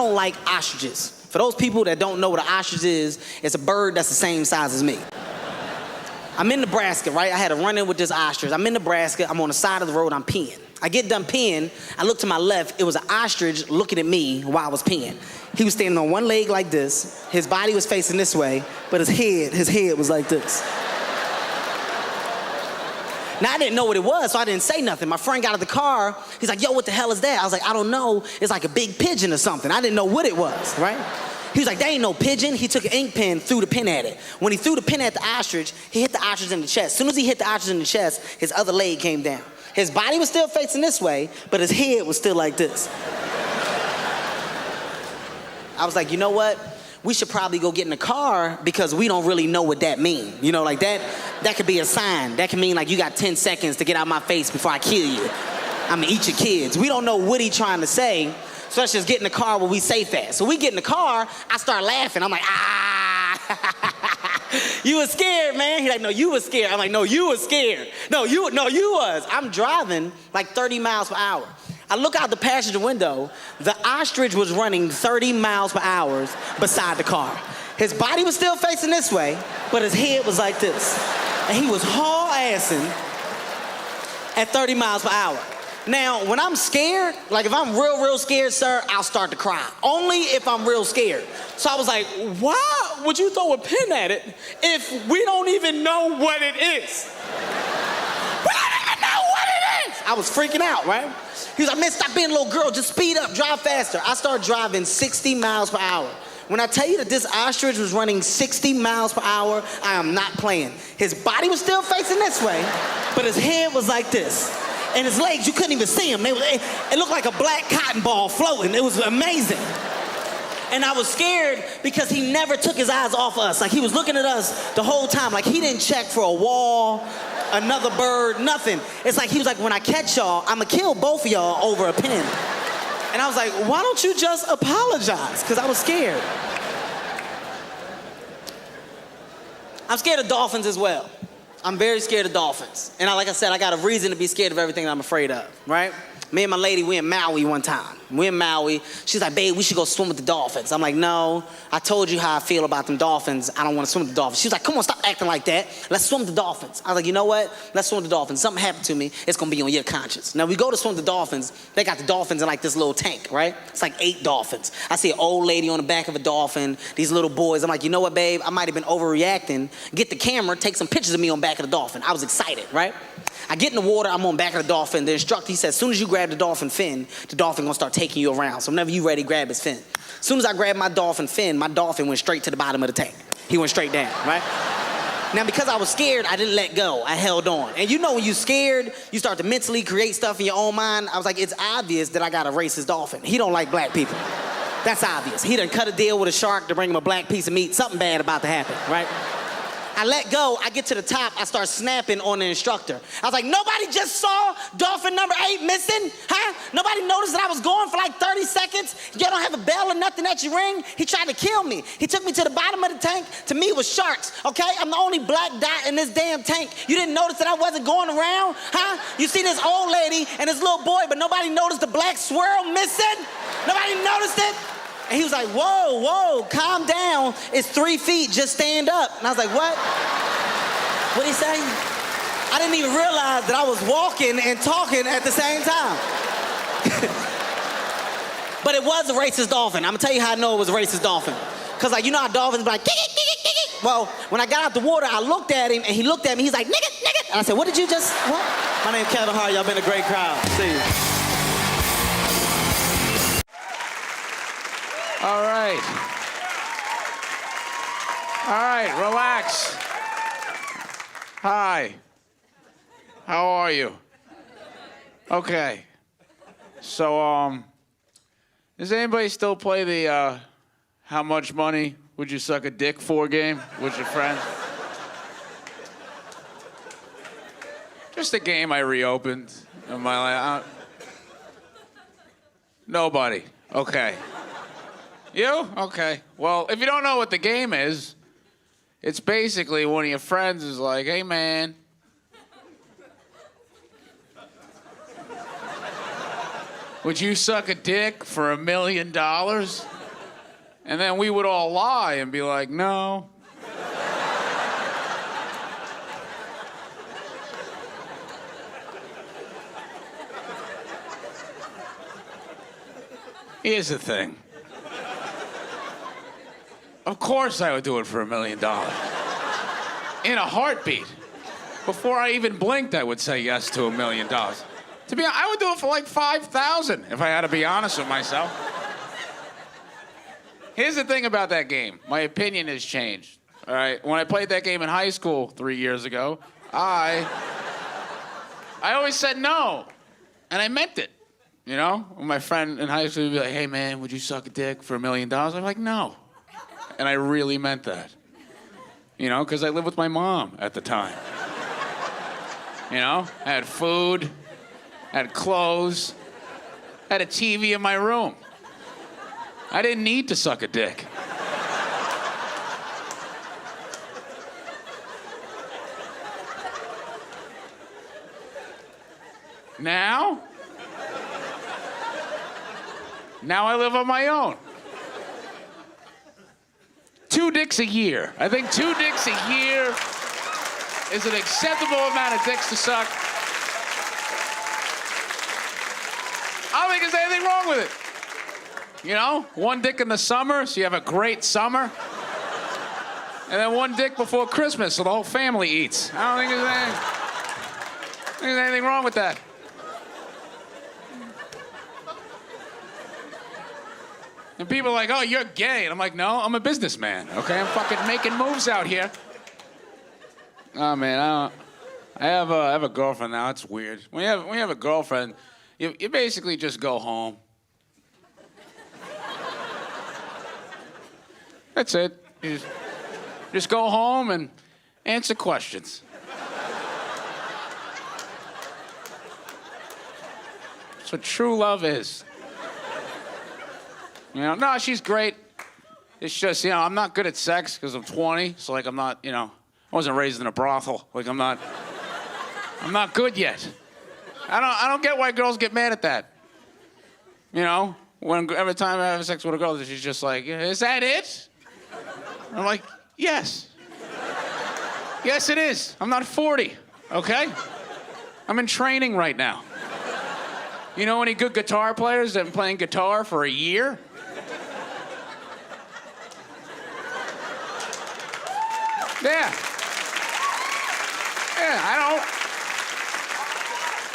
don't like ostriches. For those people that don't know what an ostrich is, it's a bird that's the same size as me. I'm in Nebraska, right? I had a run-in with this ostrich. I'm in Nebraska. I'm on the side of the road. I'm peeing. I get done peeing. I look to my left. It was an ostrich looking at me while I was peeing. He was standing on one leg like this. His body was facing this way, but his head was like this. Now, I didn't know what it was, so I didn't say nothing. My friend got out of the car. He's like, yo, what the hell is that? I was like, I don't know. It's like a big pigeon or something. I didn't know what it was, right? He was like, that ain't no pigeon. He took an ink pen, threw the pen at it. When he threw the pen at the ostrich, he hit the ostrich in the chest. As soon as he hit the ostrich in the chest, his other leg came down. His body was still facing this way, but his head was still like this. I was like, you know what? We should probably go get in the car because we don't really know what that means. You know, like that could be a sign. That can mean like you got 10 seconds to get out of my face before I kill you. I'm gonna eat your kids. We don't know what he's trying to say, so let's just get in the car where we safe at. So we get in the car, I start laughing. I'm like, you was scared, man. He's like, no, you was scared. I'm like, no, you was scared. No, you was. I'm driving like 30 miles per hour. I look out the passenger window. The ostrich was running 30 miles per hour beside the car. His body was still facing this way, but his head was like this. And he was haul-assing at 30 miles per hour. Now, when I'm scared, like if I'm real scared, sir, I'll start to cry. Only if I'm real scared. So I was like, why would you throw a pin at it if we don't even know what it is? We don't even know what it is! I was freaking out, right? He was like, man, stop being a little girl, just speed up, drive faster. I started driving 60 miles per hour. When I tell you that this ostrich was running 60 miles per hour, I am not playing. His body was still facing this way, but his head was like this. And his legs, you couldn't even see him. It looked like a black cotton ball floating. It was amazing. And I was scared because he never took his eyes off us. Like he was looking at us the whole time. Like he didn't check for a wall, another bird, nothing. It's like he was like, when I catch y'all, I'm gonna kill both of y'all over a pin. And I was like, why don't you just apologize? Because I was scared. I'm scared of dolphins as well. I'm very scared of dolphins. And like I said, I got a reason to be scared of everything that I'm afraid of, right? Me and my lady, we in Maui one time. We in Maui. She's like, babe, we should go swim with the dolphins. I'm like, no, I told you how I feel about them dolphins. I don't want to swim with the dolphins. She was like, come on, stop acting like that. Let's swim with the dolphins. I was like, you know what? Let's swim with the dolphins. Something happened to me. It's going to be on your conscience. Now, we go to swim with the dolphins. They got the dolphins in like this little tank, right? It's like 8 dolphins. I see an old lady on the back of a dolphin, these little boys. I'm like, you know what, babe? I might have been overreacting. Get the camera, take some pictures of me on back of the dolphin. I was excited, right? I get in the water, I'm on back of the dolphin. The instructor, he says, as soon as you grab the dolphin fin, the dolphin gonna start taking you around. So whenever you ready, grab his fin. As soon as I grabbed my dolphin fin, my dolphin went straight to the bottom of the tank. He went straight down, right? Now, because I was scared, I didn't let go. I held on. And you know when you're scared, you start to mentally create stuff in your own mind. I was like, it's obvious that I got a racist dolphin. He don't like black people. That's obvious. He done cut a deal with a shark to bring him a black piece of meat. Something bad about to happen, right? I let go, I get to the top, I start snapping on the instructor. I was like, nobody just saw dolphin number 8 missing? Huh? Nobody noticed that I was going for like 30 seconds? You don't have a bell or nothing that you ring? He tried to kill me. He took me to the bottom of the tank. To me, it was sharks, okay? I'm the only black dot in this damn tank. You didn't notice that I wasn't going around? Huh? You see this old lady and this little boy, but nobody noticed the black swirl missing? Nobody noticed it? And he was like, whoa, calm down. It's 3 feet, just stand up. And I was like, what? What'd he say? I didn't even realize that I was walking and talking at the same time. But it was a racist dolphin. I'm gonna tell you how I know it was a racist dolphin. Cause like, you know how dolphins be like, kick. Well, when I got out the water, I looked at him and he looked at me, he's like, nigga. And I said, what did you just, what? My name's Kevin Hart, y'all been a great crowd. See you. All right, relax. Hi. How are you? Okay. So, does anybody still play the, how much money would you suck a dick for game with your friend? Just a game I reopened in my life. Nobody. Okay. You? Okay. Well, if you don't know what the game is, it's basically one of your friends is like, hey, man. would you suck a dick for $1 million? And then we would all lie and be like, no. Here's the thing. Of course I would do it for $1 million. In a heartbeat. Before I even blinked, I would say yes to $1 million. To be honest, I would do it for like 5,000 if I had to be honest with myself. Here's the thing about that game. My opinion has changed. All right, when I played that game in high school 3 years ago, I always said no, and I meant it. You know, when my friend in high school would be like, "Hey man, would you suck a dick for $1 million?" I'm like, "No," and I really meant that. You know, because I lived with my mom at the time. You know, I had food, I had clothes, I had a TV in my room. I didn't need to suck a dick. Now I live on my own. 2 dicks a year. I think 2 dicks a year is an acceptable amount of dicks to suck. I don't think there's anything wrong with it. You know, 1 dick in the summer, so you have a great summer. And then 1 dick before Christmas, so the whole family eats. I don't think there's anything wrong with that. And people are like, "Oh, you're gay." And I'm like, "No, I'm a businessman, okay? I'm fucking making moves out here." Oh, man, I have a girlfriend now. It's weird. When you have a girlfriend, you basically just go home. That's it. You just go home and answer questions. That's what true love is. You know, no, she's great. It's just, I'm not good at sex because I'm 20, so like I'm not, I wasn't raised in a brothel. Like I'm not good yet. I don't get why girls get mad at that. You know, every time I have sex with a girl, she's just like, "Is that it?" I'm like, "Yes. Yes, it is. I'm not 40, okay? I'm in training right now. You know any good guitar players that have been playing guitar for a year? Yeah. Yeah,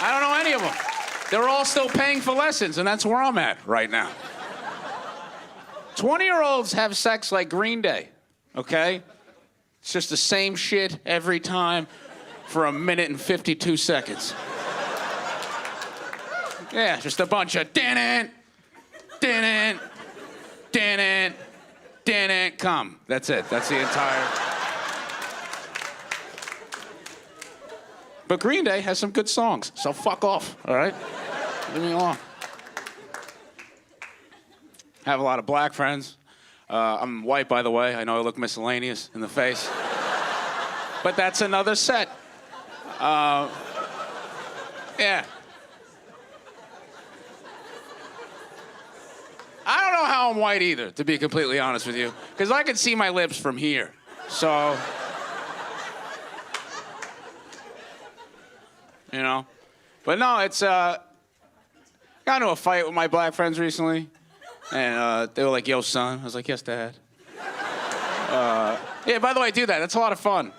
I don't know any of them. They're all still paying for lessons, and that's where I'm at right now. 20-year-olds have sex like Green Day, okay? It's just the same shit every time for 1 minute and 52 seconds. Yeah, just a bunch of din-it, come. That's it. That's the entire... But Green Day has some good songs, so fuck off, all right? Leave me alone. I have a lot of black friends. I'm white, by the way. I know I look miscellaneous in the face. But that's another set. Yeah. I don't know how I'm white either, to be completely honest with you, because I can see my lips from here, so... You know? But no, it's, got into a fight with my black friends recently, and they were like, "Yo, son." I was like, "Yes, Dad." Yeah, by the way, do that. That's a lot of fun.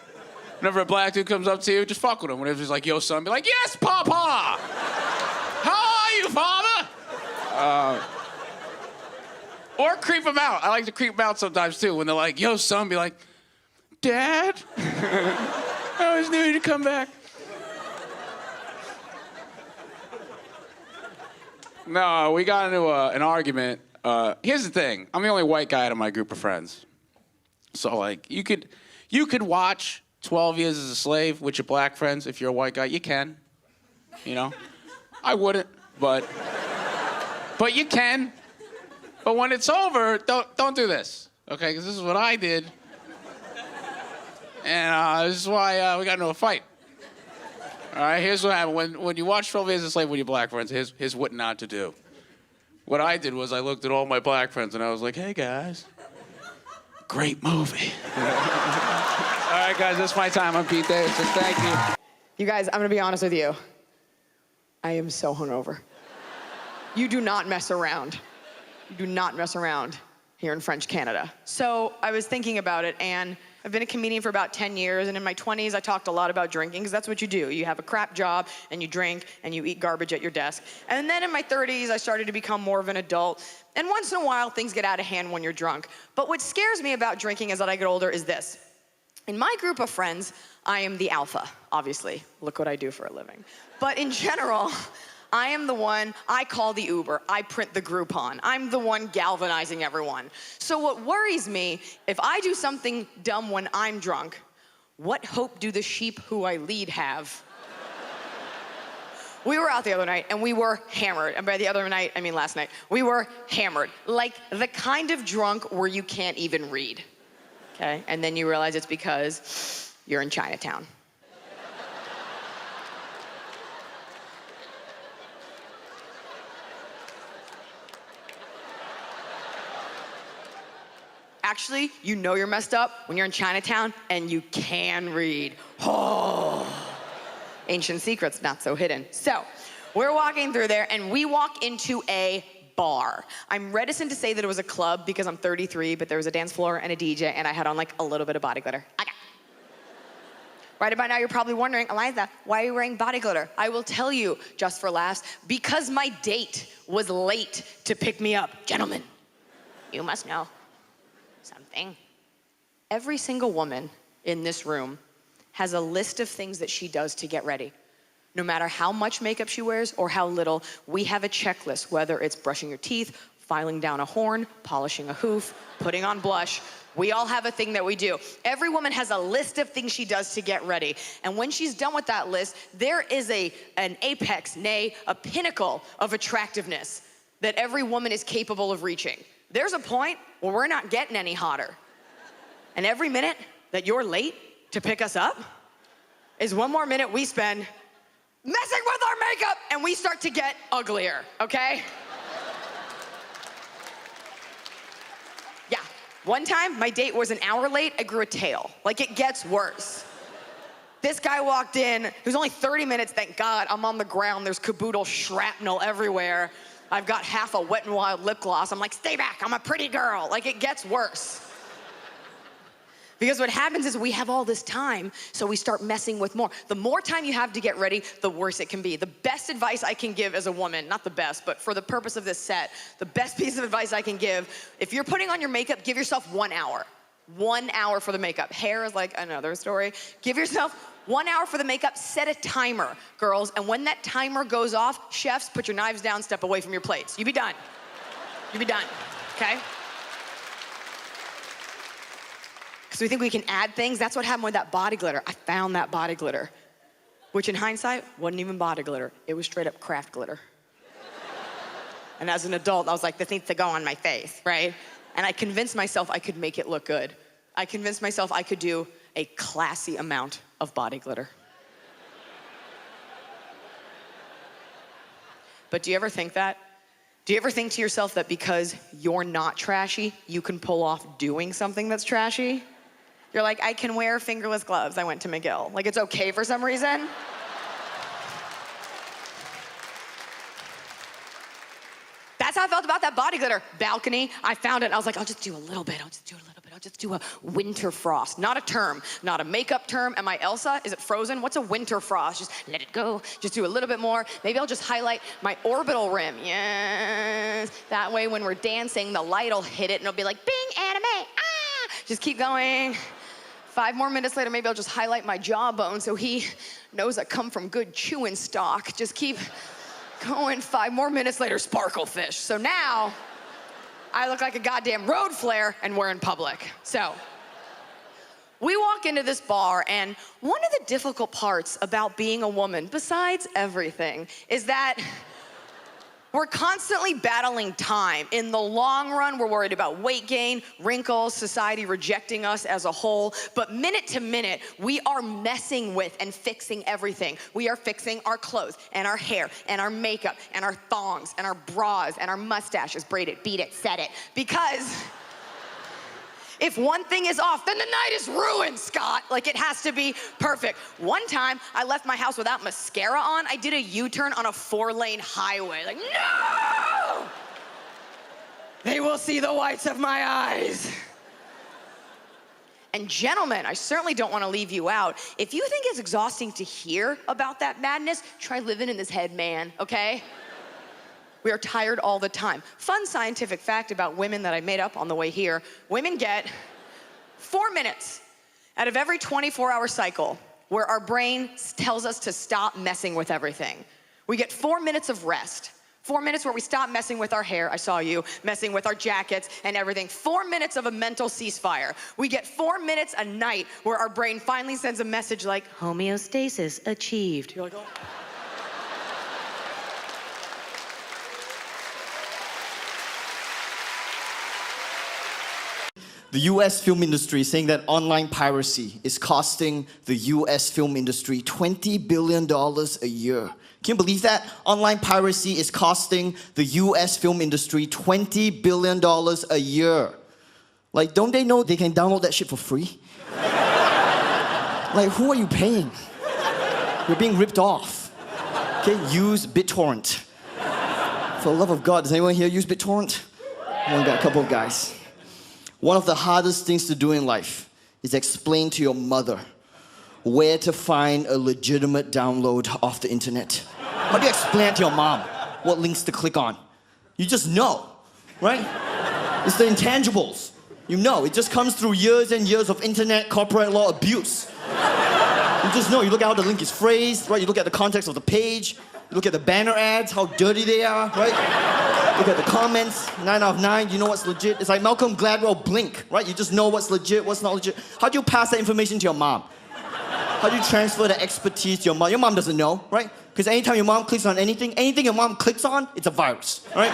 Whenever a black dude comes up to you, just fuck with him. Whenever he's like, "Yo, son," be like, "Yes, Papa! How are you, Father?" Or creep them out. I like to creep them out sometimes, too. When they're like, "Yo, son," be like, "Dad? I always knew you'd come back." No, we got into an argument. Here's the thing. I'm the only white guy out of my group of friends. So, like, you could watch 12 Years as a Slave with your black friends if you're a white guy. You can. You know? I wouldn't, but you can. But when it's over, don't do this, okay? Because this is what I did. And this is why we got into a fight. All right, here's what happened. When you watch 12 Years a Slave with your black friends, here's what not to do. what I did was I looked at all my black friends and I was like, hey, guys, great movie. All right, guys, that's my time. I'm Pete Davidson. Thank you. You guys, I'm gonna be honest with you. I am so hungover. You do not mess around. You do not mess around here in French Canada. So I was thinking about it, and I've been a comedian for about 10 years, and in my 20s, I talked a lot about drinking, because that's what you do. You have a crap job, and you drink, and you eat garbage at your desk. And then in my 30s, I started to become more of an adult, and once in a while, things get out of hand when you're drunk. But what scares me about drinking as I get older is this. In my group of friends, I am the alpha, obviously. Look what I do for a living. But in general, I am the one, I call the Uber, I print the Groupon. I'm the one galvanizing everyone. So what worries me, if I do something dumb when I'm drunk, what hope do the sheep who I lead have? We were out the other night and we were hammered. And by the other night, I mean last night. We were hammered. Like the kind of drunk where you can't even read. Okay? And then you realize it's because you're in Chinatown. Actually, you know you're messed up when you're in Chinatown and you can read. Oh, ancient secrets, not so hidden. So, we're walking through there and we walk into a bar. I'm reticent to say that it was a club because I'm 33, but there was a dance floor and a DJ and I had on like a little bit of body glitter. Okay. Right about now, you're probably wondering, Eliza, why are you wearing body glitter? I will tell you, just for laughs, because my date was late to pick me up. Gentlemen, you must know something. Every single woman in this room has a list of things that she does to get ready. No matter how much makeup she wears or how little, we have a checklist, whether it's brushing your teeth, filing down a horn, polishing a hoof, putting on blush. We all have a thing that we do. Every woman has a list of things she does to get ready. And when she's done with that list, there is an apex, nay, a pinnacle of attractiveness that every woman is capable of reaching. There's a point where we're not getting any hotter. And every minute that you're late to pick us up is one more minute we spend messing with our makeup and we start to get uglier, okay? Yeah, one time my date was an hour late, I grew a tail. Like it gets worse. This guy walked in, it was only 30 minutes, thank God. I'm on the ground, there's caboodle shrapnel everywhere. I've got half a Wet n Wild lip gloss. I'm like, stay back, I'm a pretty girl. Like, it gets worse. Because what happens is we have all this time, so we start messing with more. The more time you have to get ready, the worse it can be. The best advice I can give as a woman, not the best, but for the purpose of this set, the best piece of advice I can give, if you're putting on your makeup, give yourself 1 hour. 1 hour for the makeup. Hair is like another story. Give yourself 1 hour for the makeup, set a timer, girls, and when that timer goes off, chefs, put your knives down, step away from your plates. You be done. You be done, okay? Because we think we can add things. That's what happened with that body glitter. I found that body glitter, which in hindsight, wasn't even body glitter. It was straight up craft glitter. And as an adult, I was like, this needs to go on my face, right? And I convinced myself I could make it look good. I convinced myself I could do a classy amount of body glitter. But do you ever think that? Do you ever think to yourself that because you're not trashy, you can pull off doing something that's trashy? You're like, I can wear fingerless gloves. I went to McGill. Like, it's okay for some reason? That's how I felt about that body glitter. Balcony, I found it. I was like, I'll just do a little bit. I'll just do a little bit. I'll just do a winter frost. Not a term, not a makeup term. Am I Elsa? Is it Frozen? What's a winter frost? Just let it go. Just do a little bit more. Maybe I'll just highlight my orbital rim. Yes. That way when we're dancing, the light will hit it and it'll be like, bing, anime, ah. Just keep going. 5 more minutes later, maybe I'll just highlight my jawbone so he knows I come from good chewing stock. Just keep going. 5 more minutes later, sparkle fish. So now, I look like a goddamn road flare and we're in public. So, we walk into this bar and one of the difficult parts about being a woman, besides everything, is that We're constantly battling time. In the long run, we're worried about weight gain, wrinkles, society rejecting us as a whole. But minute to minute, we are messing with and fixing everything. We are fixing our clothes and our hair and our makeup and our thongs and our bras and our mustaches. Braid it, beat it, set it. Because if one thing is off, then the night is ruined, Scott. Like, it has to be perfect. One time, I left my house without mascara on. I did a U-turn on a 4-lane highway. Like, no! They will see the whites of my eyes. And gentlemen, I certainly don't want to leave you out. If you think it's exhausting to hear about that madness, try living in this head, man, okay? We are tired all the time. Fun scientific fact about women that I made up on the way here. Women get 4 minutes out of every 24-hour cycle where our brain tells us to stop messing with everything. We get 4 minutes of rest. 4 minutes where we stop messing with our hair, I saw you, messing with our jackets and everything. 4 minutes of a mental ceasefire. We get 4 minutes a night where our brain finally sends a message like, homeostasis achieved. You're like, oh. The US film industry is saying that online piracy is costing the US film industry $20 billion a year. Can you believe that? Online piracy is costing the US film industry $20 billion a year. Like, don't they know they can download that shit for free? Like, who are you paying? You're being ripped off. Okay, use BitTorrent. For the love of God, does anyone here use BitTorrent? I only got a couple of guys. One of the hardest things to do in life is explain to your mother where to find a legitimate download off the internet. How do you explain to your mom what links to click on? You just know, right? It's the intangibles. You know, it just comes through years and years of internet corporate law abuse. You just know, you look at how the link is phrased, right? You look at the context of the page, you look at the banner ads, how dirty they are, right? Look at the comments, 9 out of 9, you know what's legit. It's like Malcolm Gladwell Blink, right? You just know what's legit, what's not legit. How do you pass that information to your mom? How do you transfer the expertise to your mom? Your mom doesn't know, right? Because anytime your mom clicks on anything your mom clicks on, it's a virus, right?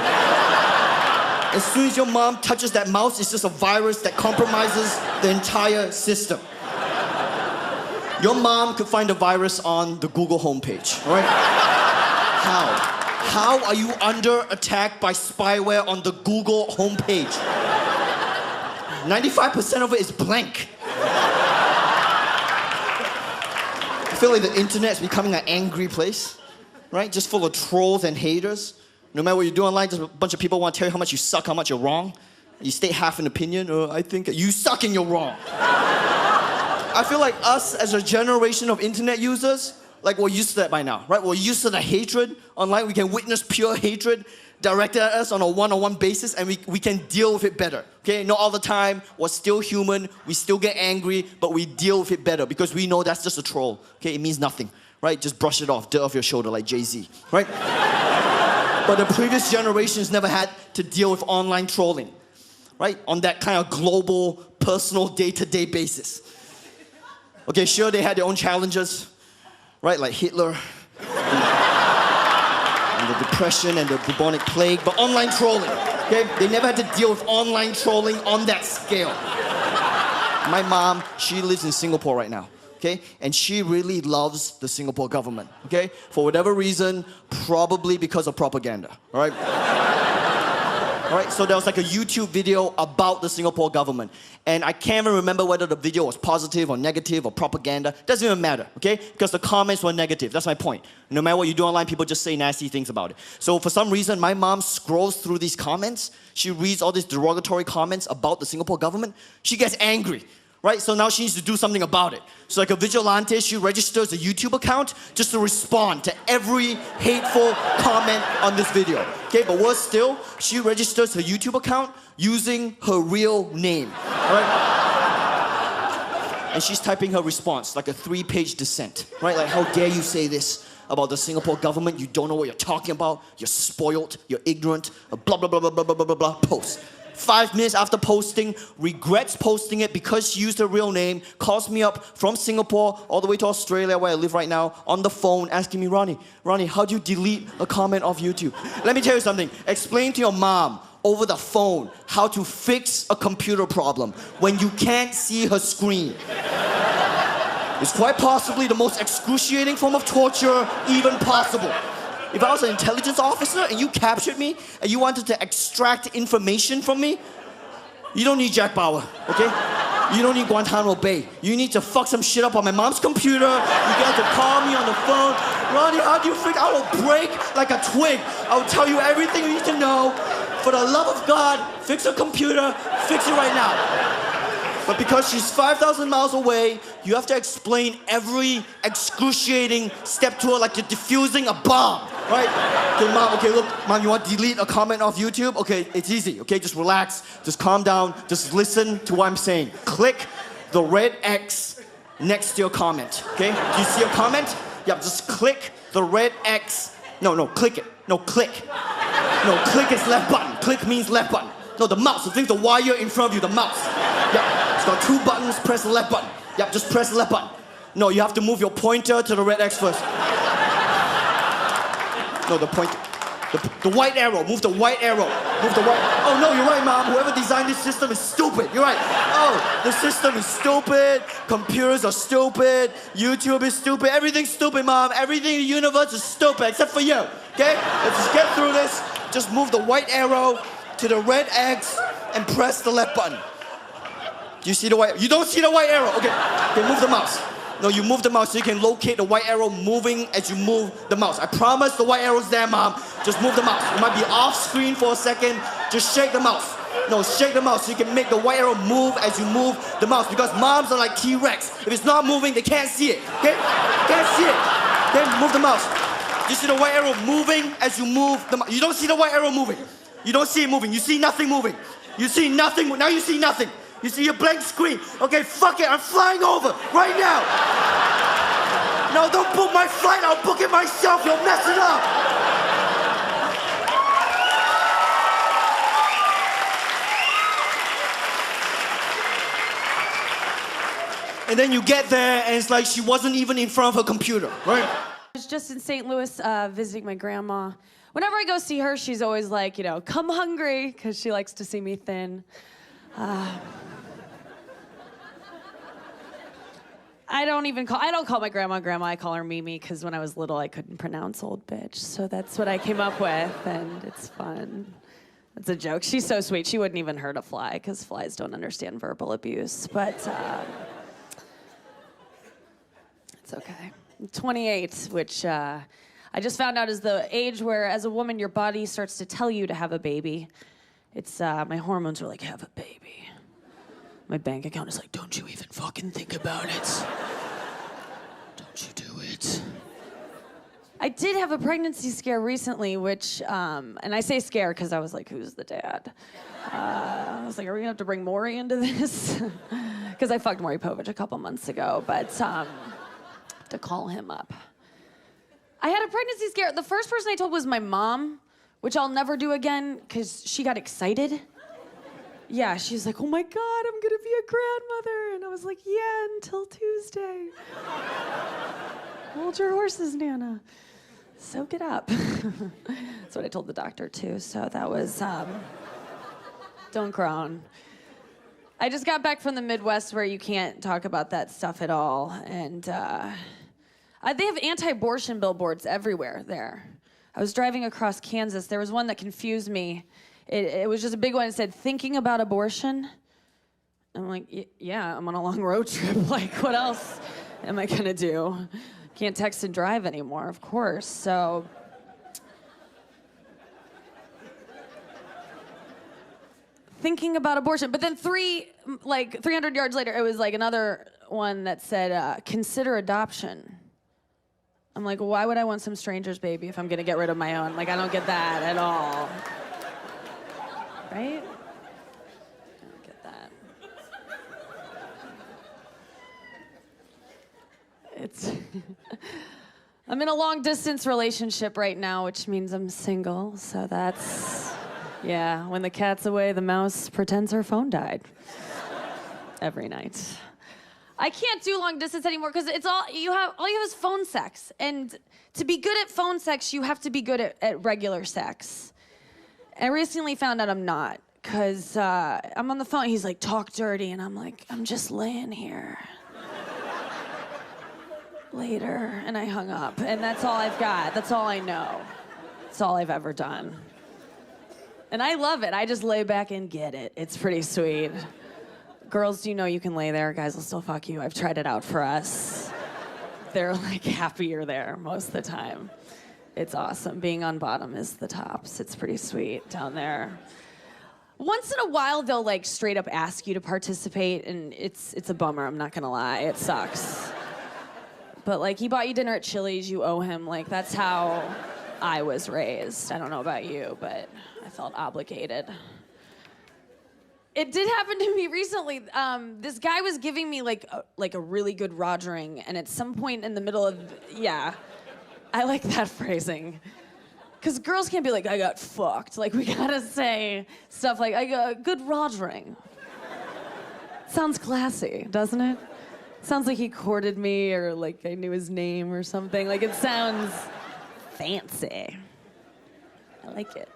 As soon as your mom touches that mouse, it's just a virus that compromises the entire system. Your mom could find a virus on the Google homepage, right? How? How are you under attack by spyware on the Google homepage? 95% of it is blank. I feel like the internet's becoming an angry place, right? Just full of trolls and haters. No matter what you do online, just a bunch of people want to tell you how much you suck, how much you're wrong. You state half an opinion, I think you suck and you're wrong. I feel like us as a generation of internet users, like, we're used to that by now, right? We're used to the hatred online. We can witness pure hatred directed at us on a one-on-one basis, and we can deal with it better, okay? Not all the time. We're still human. We still get angry, but we deal with it better because we know that's just a troll, okay? It means nothing, right? Just brush it off, dirt off your shoulder like Jay-Z, right? But the previous generations never had to deal with online trolling, right? On that kind of global, personal, day-to-day basis. Okay, sure, they had their own challenges, right, like Hitler, and the Depression and the bubonic plague, but online trolling, okay? They never had to deal with online trolling on that scale. My mom, she lives in Singapore right now, okay? And she really loves the Singapore government, okay? For whatever reason, probably because of propaganda, all right? All right, so there was like a YouTube video about the Singapore government. And I can't even remember whether the video was positive or negative or propaganda. Doesn't even matter, okay? Because the comments were negative. That's my point. No matter what you do online, people just say nasty things about it. So for some reason, my mom scrolls through these comments. She reads all these derogatory comments about the Singapore government. She gets angry, right? So now she needs to do something about it. So like a vigilante, she registers a YouTube account just to respond to every hateful comment on this video. Okay, but worse still, she registers her YouTube account using her real name, all right? And she's typing her response, like a 3-page dissent, right? Like, how dare you say this about the Singapore government? You don't know what you're talking about. You're spoiled. You're ignorant. A blah, blah, blah, blah, blah, blah, blah, blah, post. 5 minutes after posting, regrets posting it because she used her real name, calls me up from Singapore all the way to Australia where I live right now on the phone asking me, Ronnie, how do you delete a comment off YouTube? Let me tell you something. Explain to your mom over the phone how to fix a computer problem when you can't see her screen. It's quite possibly the most excruciating form of torture even possible. If I was an intelligence officer and you captured me and you wanted to extract information from me, you don't need Jack Bauer, okay? You don't need Guantanamo Bay. You need to fuck some shit up on my mom's computer. You get to call me on the phone. Ronnie, how do you fix? I will break like a twig. I will tell you everything you need to know. For the love of God, fix a computer, fix it right now. But because she's 5,000 miles away, you have to explain every excruciating step to her like you're defusing a bomb, right? Okay, Mom, okay, look, Mom, you want to delete a comment off YouTube? Okay, it's easy, okay? Just relax, just calm down, just listen to what I'm saying. Click the red X next to your comment, okay? Do you see a comment? Yeah, just click the red X. No, click it. No, click. No, click is left button. Click means left button. No, the mouse, the wire in front of you, the mouse. Yeah, it's got 2 buttons, press the left button. Yep, just press the left button. No, you have to move your pointer to the red X first. No, the pointer. The white arrow, move the white arrow. Move the white. Oh no, you're right, Mom. Whoever designed this system is stupid. You're right. Oh, the system is stupid. Computers are stupid. YouTube is stupid. Everything's stupid, Mom. Everything in the universe is stupid except for you. Okay? Let's just get through this. Just move the white arrow to the red X and press the left button. Do you see the white? You don't see the white arrow. Okay, move the mouse. No, you move the mouse so you can locate the white arrow moving as you move the mouse. I promise the white arrow's there, Mom. Just move the mouse. It might be off screen for a second. Just shake the mouse. No, shake the mouse so you can make the white arrow move as you move the mouse because moms are like T-Rex. If it's not moving, they can't see it. Okay? Can't see it. Okay, move the mouse. You see the white arrow moving as you move the mouse. You don't see the white arrow moving. You don't see it moving. You see nothing moving. You see nothing. Now you see nothing. You see a blank screen. Okay, fuck it. I'm flying over right now. No, don't book my flight. I'll book it myself. You'll mess it up. And then you get there, and it's like she wasn't even in front of her computer, right? I was just in St. Louis visiting my grandma. Whenever I go see her, she's always like, you know, come hungry, because she likes to see me thin. I don't call my grandma grandma, I call her Mimi, because when I was little, I couldn't pronounce old bitch. So that's what I came up with, and it's fun. It's a joke. She's so sweet. She wouldn't even hurt a fly, because flies don't understand verbal abuse. But it's okay. I'm 28, which I just found out is the age where, as a woman, your body starts to tell you to have a baby. It's, my hormones are like, have a baby. My bank account is like, don't you even fucking think about it. Don't you do it. I did have a pregnancy scare recently, which, and I say scare because I was like, who's the dad? I was like, are we gonna have to bring Maury into this? Because I fucked Maury Povich a couple months ago, but to call him up. I had a pregnancy scare. The first person I told was my mom, which I'll never do again because she got excited. Yeah, she's like, oh my God, I'm gonna be a grandmother. And I was like, yeah, until Tuesday. Hold your horses, Nana. Soak it up. That's what I told the doctor too, so that was, don't groan. I just got back from the Midwest where you can't talk about that stuff at all. And they have anti-abortion billboards everywhere there. I was driving across Kansas. There was one that confused me. It was just a big one. It said, thinking about abortion. I'm like, yeah, I'm on a long road trip. Like, what else am I gonna do? Can't text and drive anymore, of course. So, thinking about abortion. But then 300 yards later, it was like another one that said, consider adoption. I'm like, well, why would I want some stranger's baby if I'm gonna get rid of my own? Like, I don't get that at all. Right? I don't get that. I'm in a long distance relationship right now, which means I'm single, so that's Yeah, when the cat's away, the mouse pretends her phone died. Every night. I can't do long distance anymore because it's all you have is phone sex. And to be good at phone sex, you have to be good at regular sex. I recently found out I'm not, because I'm on the phone, he's like, talk dirty, and I'm like, I'm just laying here. Later, and I hung up, and that's all I've got. That's all I know. That's all I've ever done. And I love it. I just lay back and get it. It's pretty sweet. Girls, do you know you can lay there? Guys will still fuck you. I've tried it out for us. They're like happy you're there most of the time. It's awesome. Being on bottom is the tops. It's pretty sweet down there. Once in a while, they'll like straight up ask you to participate, and it's a bummer, I'm not gonna lie. It sucks. But like, he bought you dinner at Chili's, you owe him. Like, that's how I was raised. I don't know about you, but I felt obligated. It did happen to me recently. This guy was giving me like a really good rogering, and at some point in the middle of, yeah, I like that phrasing. Because girls can't be like, I got fucked. Like, we gotta say stuff like, I got good rogering. Sounds classy, doesn't it? Sounds like he courted me, or like I knew his name or something. Like, it sounds fancy. I like it.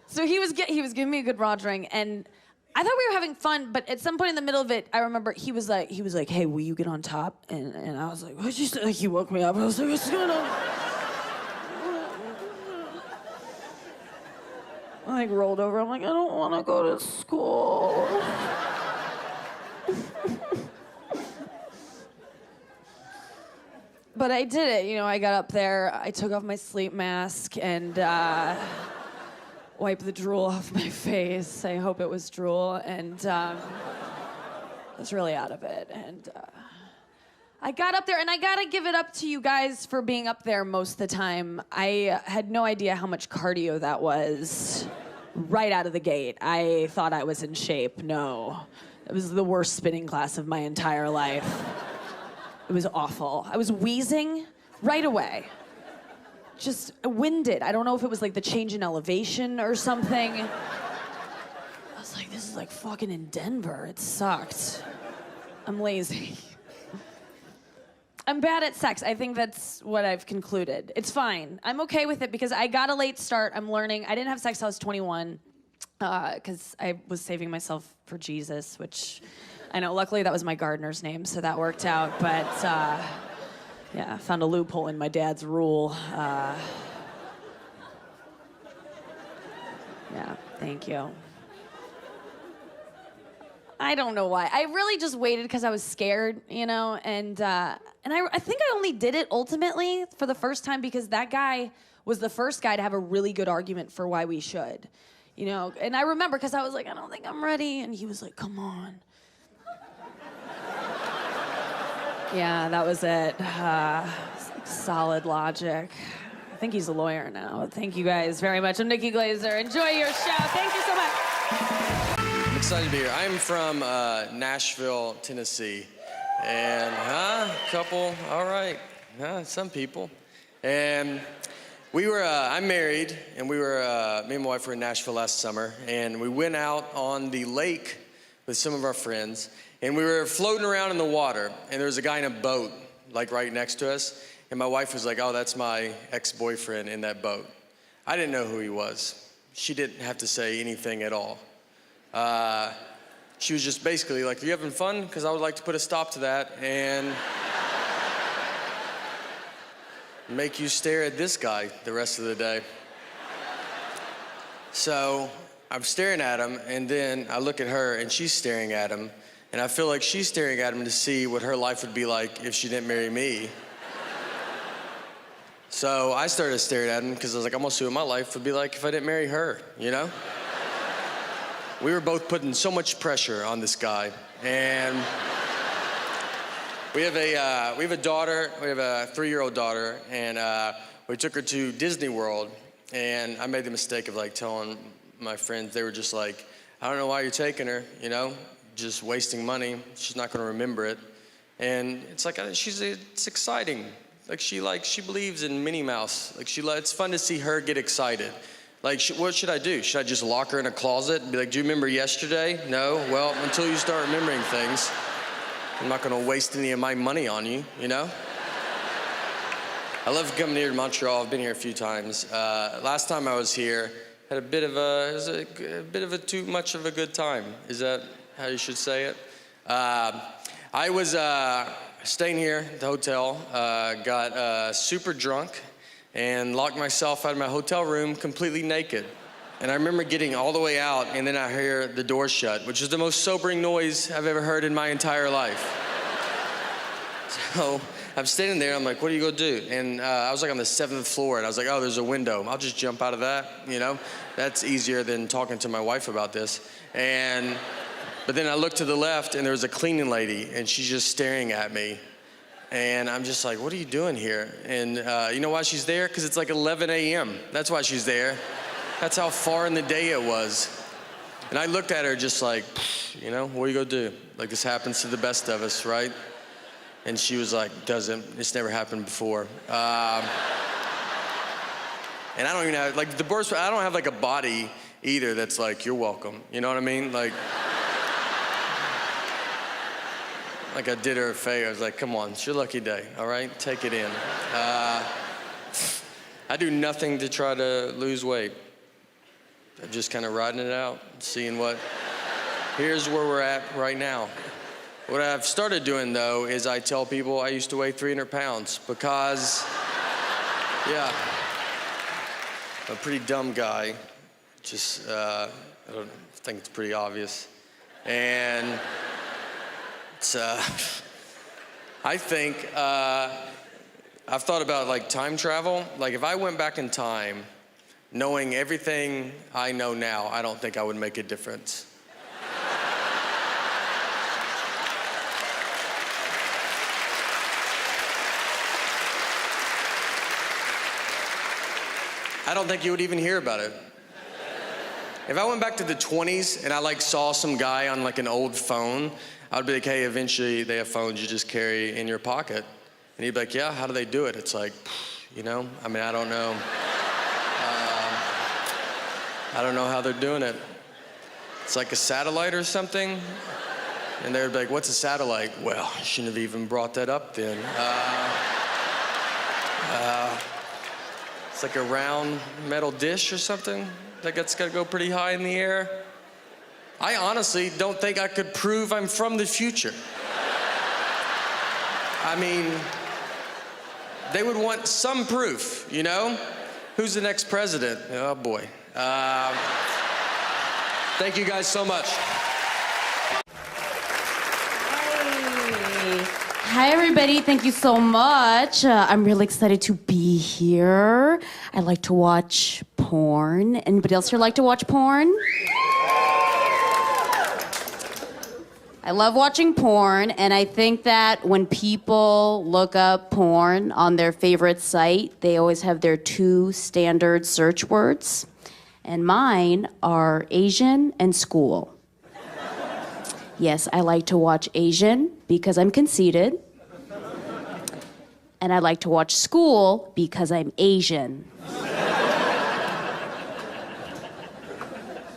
So he was giving me a good rogering, and I thought we were having fun, but at some point in the middle of it, I remember he was like, hey, will you get on top? And I was like, what'd you say? Like, he woke me up. I was like, what's going on? I like rolled over. I'm like, I don't want to go to school. But I did it. You know, I got up there. I took off my sleep mask and wiped the drool off my face. I hope it was drool. And I was really out of it. And I got up there, and I gotta give it up to you guys for being up there most of the time. I had no idea how much cardio that was right out of the gate. I thought I was in shape. No. It was the worst spinning class of my entire life. It was awful. I was wheezing right away. Just winded. I don't know if it was like the change in elevation or something. I was like, this is like fucking in Denver. It sucked. I'm lazy. I'm bad at sex. I think that's what I've concluded. It's fine. I'm okay with it because I got a late start. I'm learning. I didn't have sex till I was 21 because I was saving myself for Jesus, which I know. Luckily, that was my gardener's name, so that worked out. But yeah, I found a loophole in my dad's rule. Yeah, thank you. I don't know why. I really just waited because I was scared, you know, and I think I only did it ultimately for the first time because that guy was the first guy to have a really good argument for why we should, you know. And I remember because I was like, I don't think I'm ready, and he was like, come on. Yeah, that was it. It's like solid logic. I think he's a lawyer now. Thank you guys very much. I'm Nikki Glazer. Enjoy your show. Thank you so much. I'm excited to be here. I'm from Nashville, Tennessee. And, couple, all right. Some people. And I'm married, and me and my wife were in Nashville last summer, and we went out on the lake with some of our friends, and we were floating around in the water, and there was a guy in a boat, like right next to us, and my wife was like, oh, that's my ex-boyfriend in that boat. I didn't know who he was. She didn't have to say anything at all. She was just basically like, are you having fun? Because I would like to put a stop to that and make you stare at this guy the rest of the day. So I'm staring at him, and then I look at her, and she's staring at him, and I feel like she's staring at him to see what her life would be like if she didn't marry me. So I started staring at him because I was like, I'm gonna see what my life would be like if I didn't marry her, you know? We were both putting so much pressure on this guy, and we have a daughter. We have a 3-year-old daughter, and we took her to Disney World, and I made the mistake of like telling my friends. They were just like, I don't know why you're taking her, you know, just wasting money. She's not gonna remember it, and it's like it's exciting. Like she believes in Minnie Mouse. Like it's fun to see her get excited Like, what should I do? Should I just lock her in a closet and be like, do you remember yesterday? No? Well, until you start remembering things, I'm not gonna waste any of my money on you, you know? I love coming here to Montreal. I've been here a few times. Last time I was here, had a bit of a too much of a good time. Is that how you should say it? I was staying here at the hotel, got super drunk, and locked myself out of my hotel room completely naked. And I remember getting all the way out, and then I hear the door shut, which is the most sobering noise I've ever heard in my entire life. So I'm standing there, I'm like, what are you gonna do? And I was like on the 7th floor, and I was like, oh, there's a window. I'll just jump out of that, you know? That's easier than talking to my wife about this. But then I looked to the left, and there was a cleaning lady, and she's just staring at me. And I'm just like, what are you doing here? And you know why she's there? Because it's like 11 a.m. That's why she's there. That's how far in the day it was. And I looked at her just like, you know, what are you gonna do? Like, this happens to the best of us, right? And she was like, doesn't. It's never happened before. And I don't even have, like, the worst, I don't have like a body either that's like, you're welcome. You know what I mean? Like I did her a favor. I was like, come on, it's your lucky day, all right? Take it in. I do nothing to try to lose weight. I'm just kind of riding it out, seeing here's where we're at right now. What I've started doing, though, is I tell people I used to weigh 300 pounds because, yeah, I'm a pretty dumb guy. Just, I don't think it's pretty obvious. And it's, I think, I've thought about, like, time travel. Like, if I went back in time, knowing everything I know now, I don't think I would make a difference. I don't think you would even hear about it. If I went back to the 20s and I like saw some guy on like an old phone, I'd be like, hey, eventually they have phones you just carry in your pocket. And he'd be like, yeah, how do they do it? It's like, you know, I mean, I don't know. I don't know how they're doing it. It's like a satellite or something. And they'd be like, what's a satellite? Well, I shouldn't have even brought that up then. It's like a round metal dish or something that's got to go pretty high in the air. I honestly don't think I could prove I'm from the future. I mean, they would want some proof, you know? Who's the next president? Oh, boy. Thank you guys so much. Hi, everybody. Thank you so much. I'm really excited to be here. I like to watch porn. Anybody else here like to watch porn? I love watching porn, and I think that when people look up porn on their favorite site, they always have their 2 standard search words. And mine are Asian and school. Yes, I like to watch Asian because I'm conceited. And I like to watch school because I'm Asian.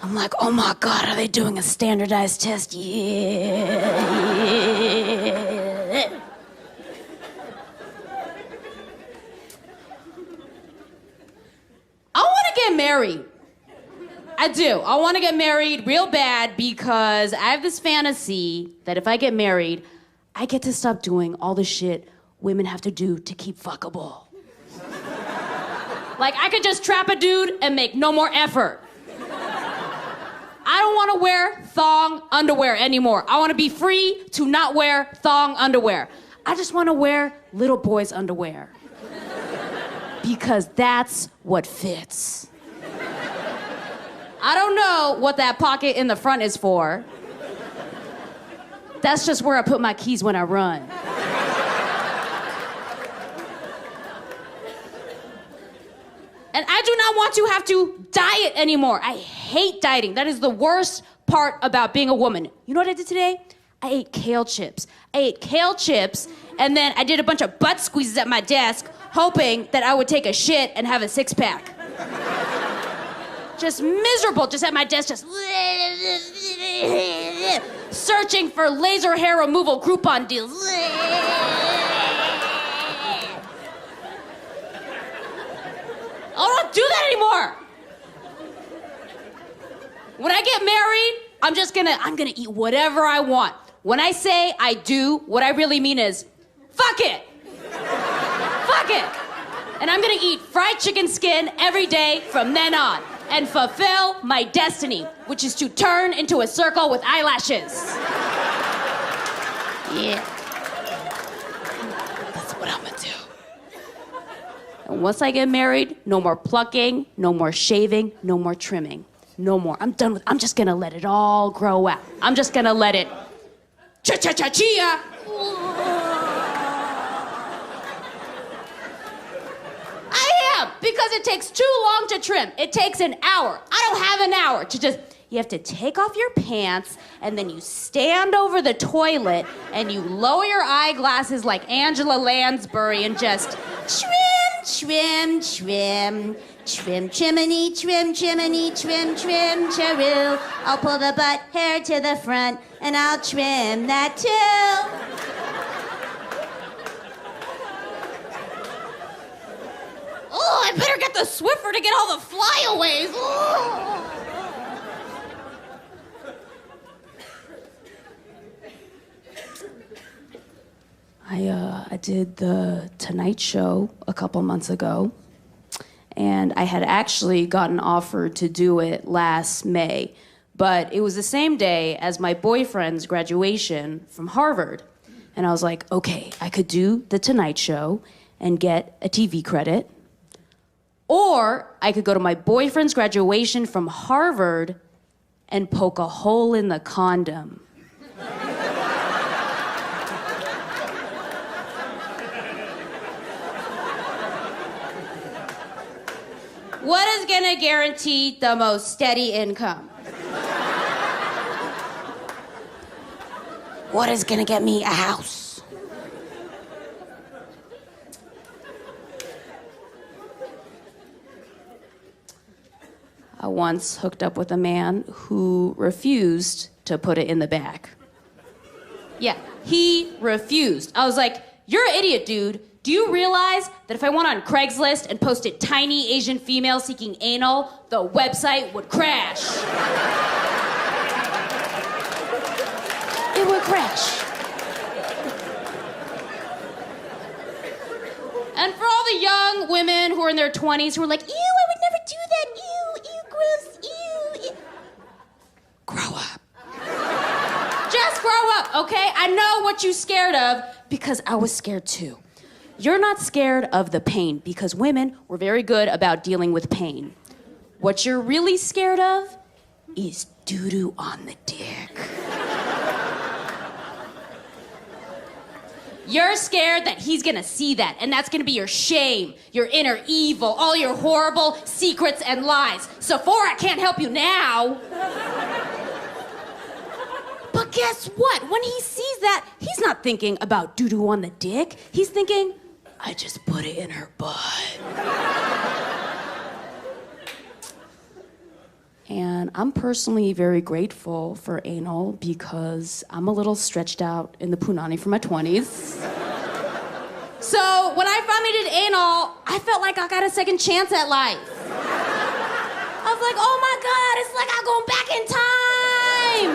I'm like, oh my God, are they doing a standardized test? Yeah. I want to get married. I do. I want to get married real bad because I have this fantasy that if I get married, I get to stop doing all the shit women have to do to keep fuckable. Like, I could just trap a dude and make no more effort. I don't want to wear thong underwear anymore. I want to be free to not wear thong underwear. I just want to wear little boys' underwear. Because that's what fits. I don't know what that pocket in the front is for. That's just where I put my keys when I run. And I do not want to have to diet anymore. I hate dieting. That is the worst part about being a woman. You know what I did today? I ate kale chips. And then I did a bunch of butt squeezes at my desk, hoping that I would take a shit and have a 6-pack. just miserable, just at my desk, just searching for laser hair removal Groupon deals. I don't do that anymore. When I get married, I'm gonna eat whatever I want. When I say I do, what I really mean is, fuck it. Fuck it. And I'm gonna eat fried chicken skin every day from then on and fulfill my destiny, which is to turn into a circle with eyelashes. Yeah. That's what I'm gonna do. And once I get married, no more plucking, no more shaving, no more trimming. No more. I'm just gonna let it all grow out. I'm just gonna let it cha-cha-cha-chia. I am, because it takes too long to trim. It takes an hour. I don't have an hour to just, you have to take off your pants and then you stand over the toilet and you lower your eyeglasses like Angela Lansbury and just trim, trim, trim. Trim, chimney, trim, chimney, trim, trim, cheroo. I'll pull the butt hair to the front and I'll trim that too. Oh, I better get the Swiffer to get all the flyaways. Oh. I did the Tonight Show a couple months ago. And I had actually gotten offered to do it last May, but it was the same day as my boyfriend's graduation from Harvard. And I was like, okay, I could do the Tonight Show and get a TV credit, or I could go to my boyfriend's graduation from Harvard and poke a hole in the condom. What is gonna guarantee the most steady income? What is gonna get me a house? I once hooked up with a man who refused to put it in the back. Yeah, he refused. I was like, you're an idiot, dude. Do you realize that if I went on Craigslist and posted tiny Asian female seeking anal, the website would crash? It would crash. And for all the young women who are in their 20s who are like, ew, I would never do that, ew, gross, ew. Grow up. Just grow up, okay? I know what you're scared of because I was scared too. You're not scared of the pain because women were very good about dealing with pain. What you're really scared of is doo-doo on the dick. You're scared that he's gonna see that, and that's gonna be your shame, your inner evil, all your horrible secrets and lies. Sephora can't help you now. But guess what? When he sees that, he's not thinking about doo-doo on the dick. He's thinking, I just put it in her butt. And I'm personally very grateful for anal because I'm a little stretched out in the punani for my 20s. So when I finally did anal, I felt like I got a second chance at life. I was like, oh my God, it's like I'm going back in time.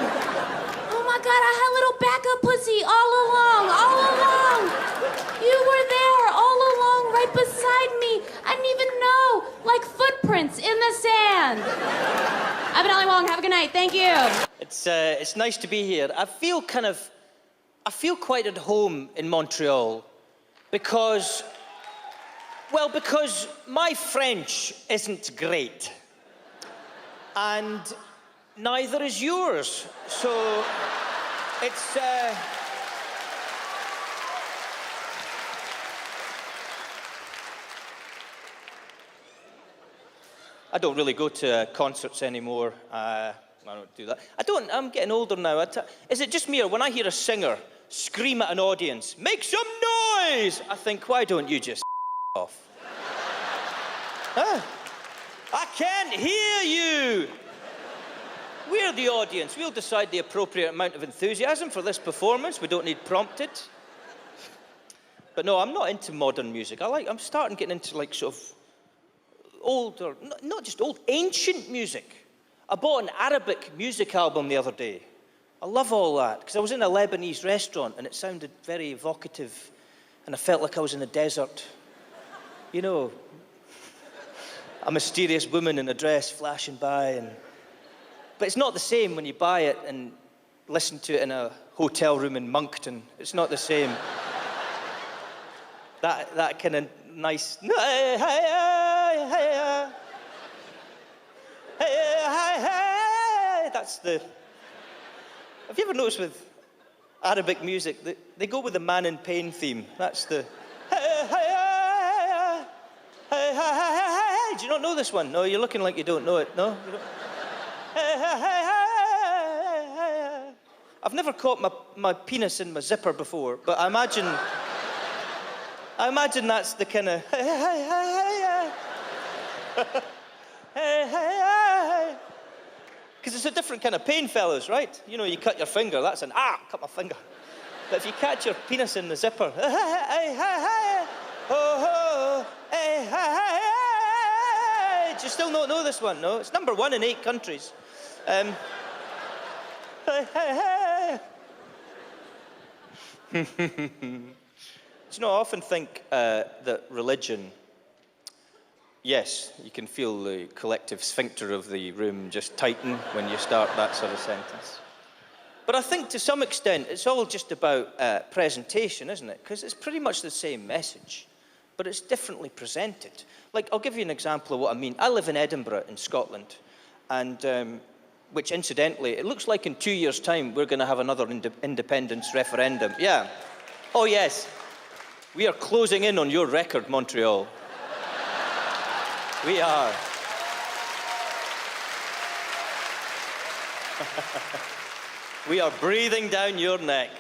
Oh my God, I had a little backup pussy all along. You were there all along right beside me. I didn't even know, like footprints in the sand. I've been Ali Wong. Have a good night. Thank you. It's nice to be here. I feel quite at home in Montreal because my French isn't great. And neither is yours. So it's I don't really go to concerts anymore. I don't do that. I'm getting older now. Is it just me, or when I hear a singer scream at an audience, make some noise, I think, why don't you just off? I can't hear you. We're the audience. We'll decide the appropriate amount of enthusiasm for this performance. We don't need prompted. But no, I'm not into modern music. I'm starting getting into like sort of older, not just old, ancient music. I bought an Arabic music album the other day. I love all that, because I was in a Lebanese restaurant and it sounded very evocative and I felt like I was in a desert. You know, a mysterious woman in a dress flashing by. But it's not the same when you buy it and listen to it in a hotel room in Moncton. It's not the same. That kind of nice... That's the... Have you ever noticed with Arabic music, they go with the Man in Pain theme? That's the... Do you not know this one? No, you're looking like you don't know it. No? You don't... I've never caught my penis in my zipper before, but I imagine that's the kind of... Because it's a different kind of pain, fellas, right? You know, you cut your finger, that's an cut my finger. But if you catch your penis in the zipper, do you still not know this one? No, it's #1 in 8 countries. Do you know, I often think that religion, yes, you can feel the collective sphincter of the room just tighten when you start that sort of sentence. But I think to some extent it's all just about presentation, isn't it? Because it's pretty much the same message, but it's differently presented. Like, I'll give you an example of what I mean. I live in Edinburgh in Scotland, and which incidentally, it looks like in 2 years' time we're going to have another independence referendum. Yeah. Oh yes. We are closing in on your record, Montreal. We are. We are breathing down your neck.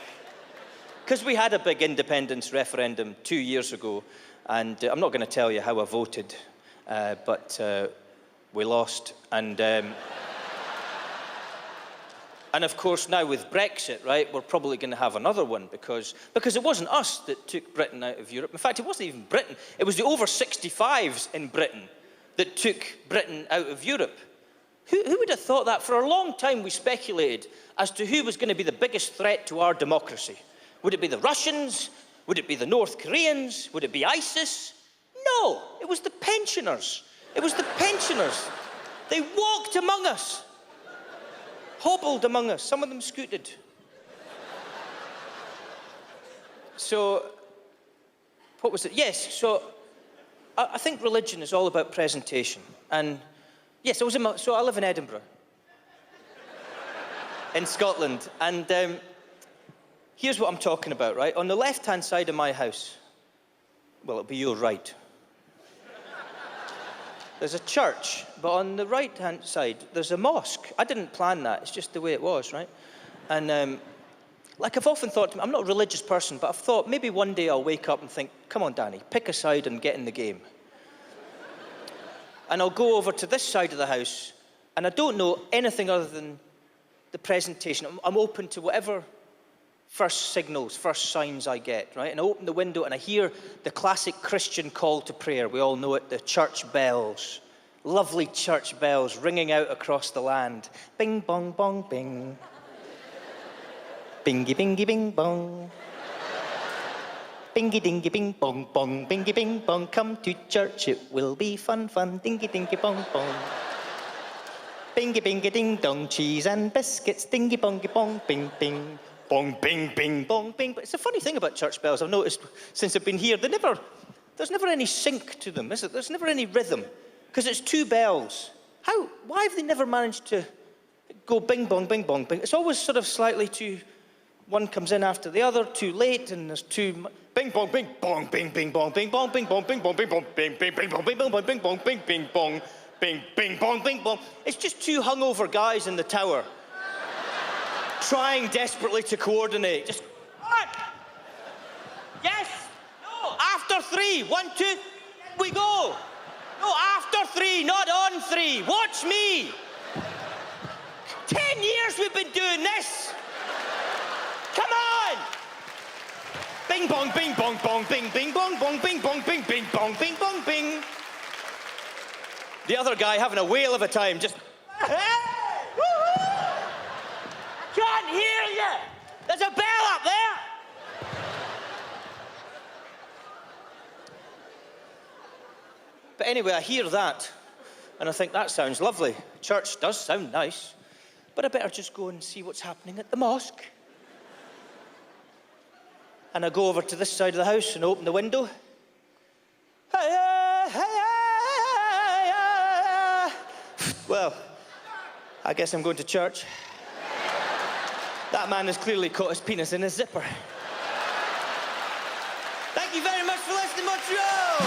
Because we had a big independence referendum 2 years ago, and I'm not going to tell you how I voted, but we lost. And of course, now with Brexit, right, we're probably going to have another one because it wasn't us that took Britain out of Europe. In fact, it wasn't even Britain. It was the over 65s in Britain that took Britain out of Europe. Who would have thought that? For a long time, we speculated as to who was going to be the biggest threat to our democracy. Would it be the Russians? Would it be the North Koreans? Would it be ISIS? No, it was the pensioners. It was the pensioners. They walked among us. Hobbled among us. Some of them scooted. So, what was it? Yes, so I think religion is all about presentation. And yes, I live in Edinburgh, in Scotland. And here's what I'm talking about, right? On the left-hand side of my house, well, it'll be your right. There's a church, but on the right-hand side, there's a mosque. I didn't plan that. It's just the way it was, right? And like I've often thought, I'm not a religious person, but I've thought maybe one day I'll wake up and think, come on, Danny, pick a side and get in the game. And I'll go over to this side of the house, and I don't know anything other than the presentation. I'm open to whatever first signals, first signs I get, right? And I open the window and I hear the classic Christian call to prayer. We all know it, the church bells. Lovely church bells ringing out across the land. Bing, bong, bong, bing. Bingy, bingy, bing, bong. Bingy, dingy, bing, bong, bong. Bingy, bing, bong. Come to church, it will be fun, fun. Dingy, dingy, bong, bong. Bingy, bingy, ding, dong. Cheese and biscuits. Dingy, bongy, bong, bing, bing. Bong, bing, bing, bong, bing. But it's a funny thing about church bells. I've noticed since I've been here, there's never any sync to them, is it? There's never any rhythm. Because it's two bells. Why have they never managed to go bing, bong, bing, bong, bing? It's always sort of slightly too, one comes in after the other, too late, and there's too, bing, bong, bing, bong, bing, bing, bong, bing, bong, bing, bong, bing, bong, bing, bong, bing, bing, bing, bong, bing, bong, bing, bong, bing, bing, bong, bing, bing, bong, bing, bong. It's just two hungover guys in the tower. Trying desperately to coordinate. Just, what? Yes, no, after 3, 1, 2, we go. No, after 3, not on 3. Watch me. 10 years we've been doing this. Come on. Bing bong, bing bong, bong, bing, bing bong, bong, bing bong, bing, bing bong, bing bong, bing. The other guy having a whale of a time, just. Hey! Woo-hoo! Can't hear you. There's a bell up there. But anyway, I hear that, and I think that sounds lovely. Church does sound nice, but I better just go and see what's happening at the mosque. And I go over to this side of the house and open the window. Well, I guess I'm going to church. That man has clearly caught his penis in his zipper. Thank you very much for listening, Montreal!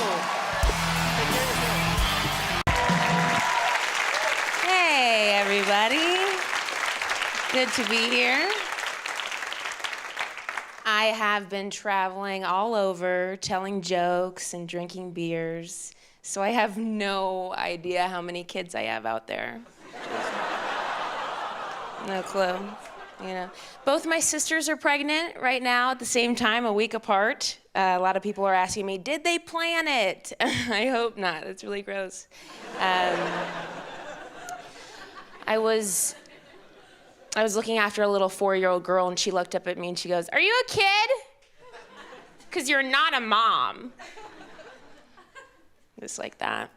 Hey, everybody. Good to be here. I have been traveling all over, telling jokes and drinking beers, so I have no idea how many kids I have out there. No clue, you know. Both my sisters are pregnant right now at the same time, a week apart. A lot of people are asking me, did they plan it? I hope not, that's really gross. I was looking after a little 4-year-old girl, and she looked up at me and she goes, "Are you a kid? Because you're not a mom." Just like that.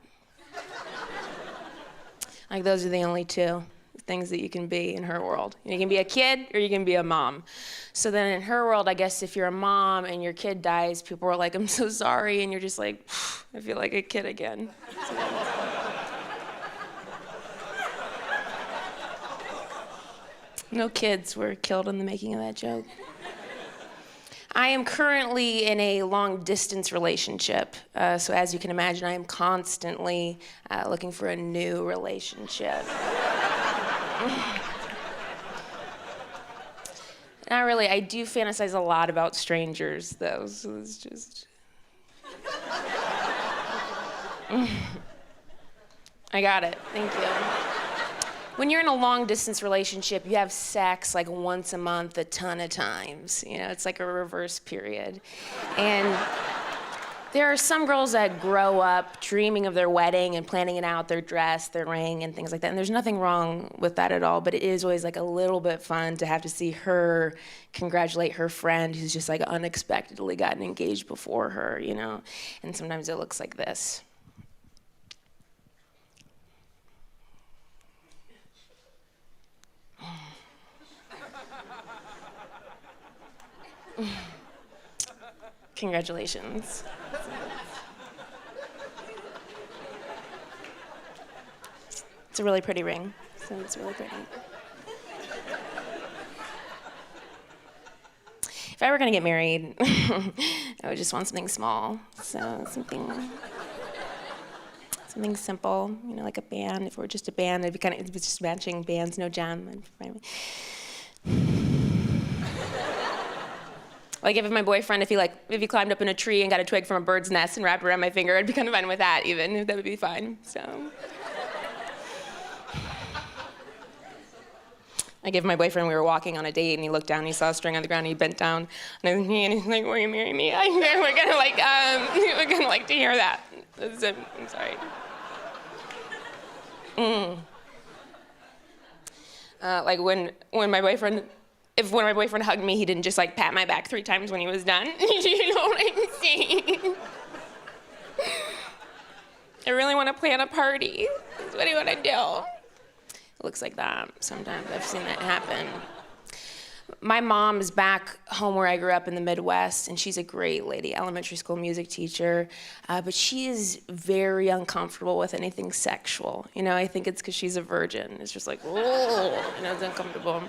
Like, those are the only two things that you can be in her world. You can be a kid or you can be a mom. So then in her world, I guess if you're a mom and your kid dies, people are like, "I'm so sorry," and you're just like, "I feel like a kid again." No kids were killed in the making of that joke. I am currently in a long-distance relationship. So as you can imagine, I am constantly looking for a new relationship. Not really. I do fantasize a lot about strangers, though, so it's just... I got it. Thank you. When you're in a long-distance relationship, you have sex like once a month, a ton of times. You know, it's like a reverse period. And there are some girls that grow up dreaming of their wedding and planning it out, their dress, their ring, and things like that. And there's nothing wrong with that at all, but it is always like a little bit fun to have to see her congratulate her friend who's just like unexpectedly gotten engaged before her, you know? And sometimes it looks like this. Congratulations. It's a really pretty ring, so it's really pretty. If I were gonna get married, I would just want something small. So something simple, you know, like a band. If it were just a band, it'd be just matching bands, no gem. Like if my boyfriend, if he climbed up in a tree and got a twig from a bird's nest and wrapped it around my finger, I'd be kind of fine with that even, that would be fine, so. I gave my boyfriend, we were walking on a date and he looked down and he saw a string on the ground and he bent down and I was, and he's like, "Will you marry me?" We're gonna like to hear that. I'm sorry. Like when my boyfriend hugged me, he didn't just like pat my back 3 times when he was done. You know what I'm saying? I really want to plan a party. That's what I want to do. It looks like that sometimes. I've seen that happen. My mom is back home where I grew up in the Midwest, and she's a great lady, elementary school music teacher, but she is very uncomfortable with anything sexual. You know, I think it's because she's a virgin. It's just like, oh, you know, it's uncomfortable.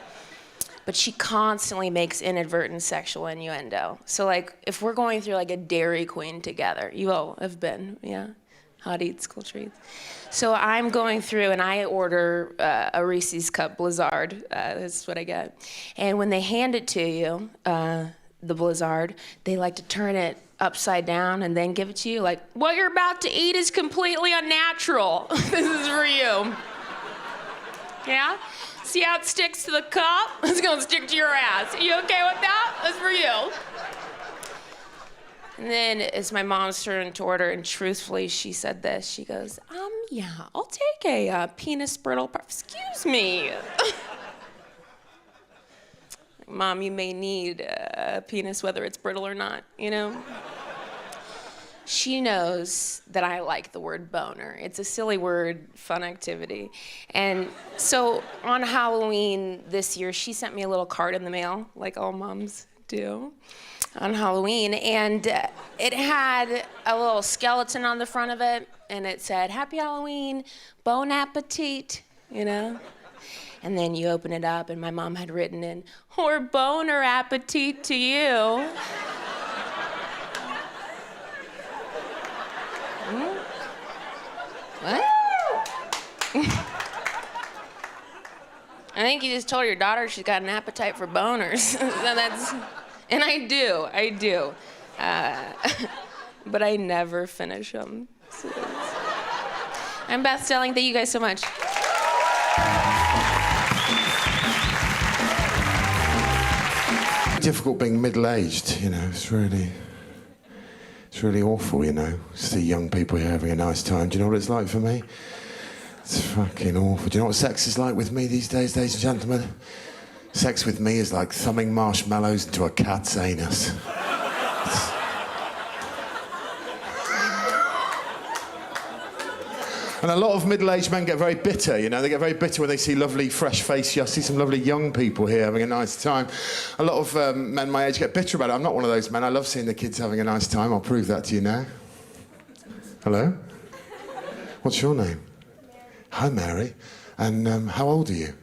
But she constantly makes inadvertent sexual innuendo. So like, if we're going through like a Dairy Queen together, you all have been, yeah? Hot eats, cool treats. So I'm going through and I order a Reese's Cup Blizzard. That's what I get. And when they hand it to you, the blizzard, they like to turn it upside down and then give it to you. Like, what you're about to eat is completely unnatural. This is for you. Yeah? See how it sticks to the cup? It's gonna stick to your ass. You okay with that? That's for you. And then it's my mom's turn to order, and truthfully, she said this. She goes, yeah, I'll take a penis brittle. Excuse me. Mom, you may need a penis, whether it's brittle or not, you know? She knows that I like the word boner. It's a silly word, fun activity. And so on Halloween this year, she sent me a little card in the mail, like all moms do on Halloween. And it had a little skeleton on the front of it, and it said, Happy Halloween, bon appetit, you know? And then you open it up, and my mom had written in, or boner appetit to you. What? I think you just told your daughter she's got an appetite for boners. So and I do. But I never finish them. So I'm Beth Stelling. Thank you guys so much. Difficult being middle-aged, you know. It's really awful, you know. See young people here having a nice time. Do you know what it's like for me? It's fucking awful. Do you know what sex is like with me these days, ladies and gentlemen? Sex with me is like thumbing marshmallows into a cat's anus. And a lot of middle-aged men get very bitter, you know. They get very bitter when they see lovely, fresh-faced, I see some lovely young people here having a nice time. A lot of men my age get bitter about it. I'm not one of those men. I love seeing the kids having a nice time. I'll prove that to you now. Hello? What's your name? Hi, Mary. And how old are you?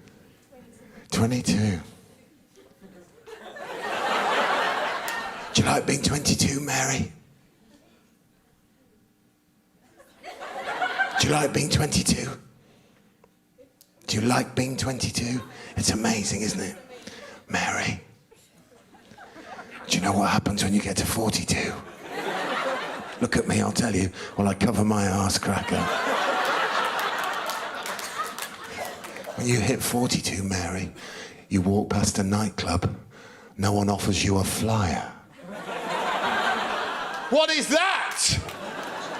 22. Do you like being 22, Mary? Do you like being 22? Do you like being 22? It's amazing, isn't it? Mary, do you know what happens when you get to 42? Look at me, I'll tell you, while I cover my arse cracker. When you hit 42, Mary, you walk past a nightclub, no one offers you a flyer. What is that?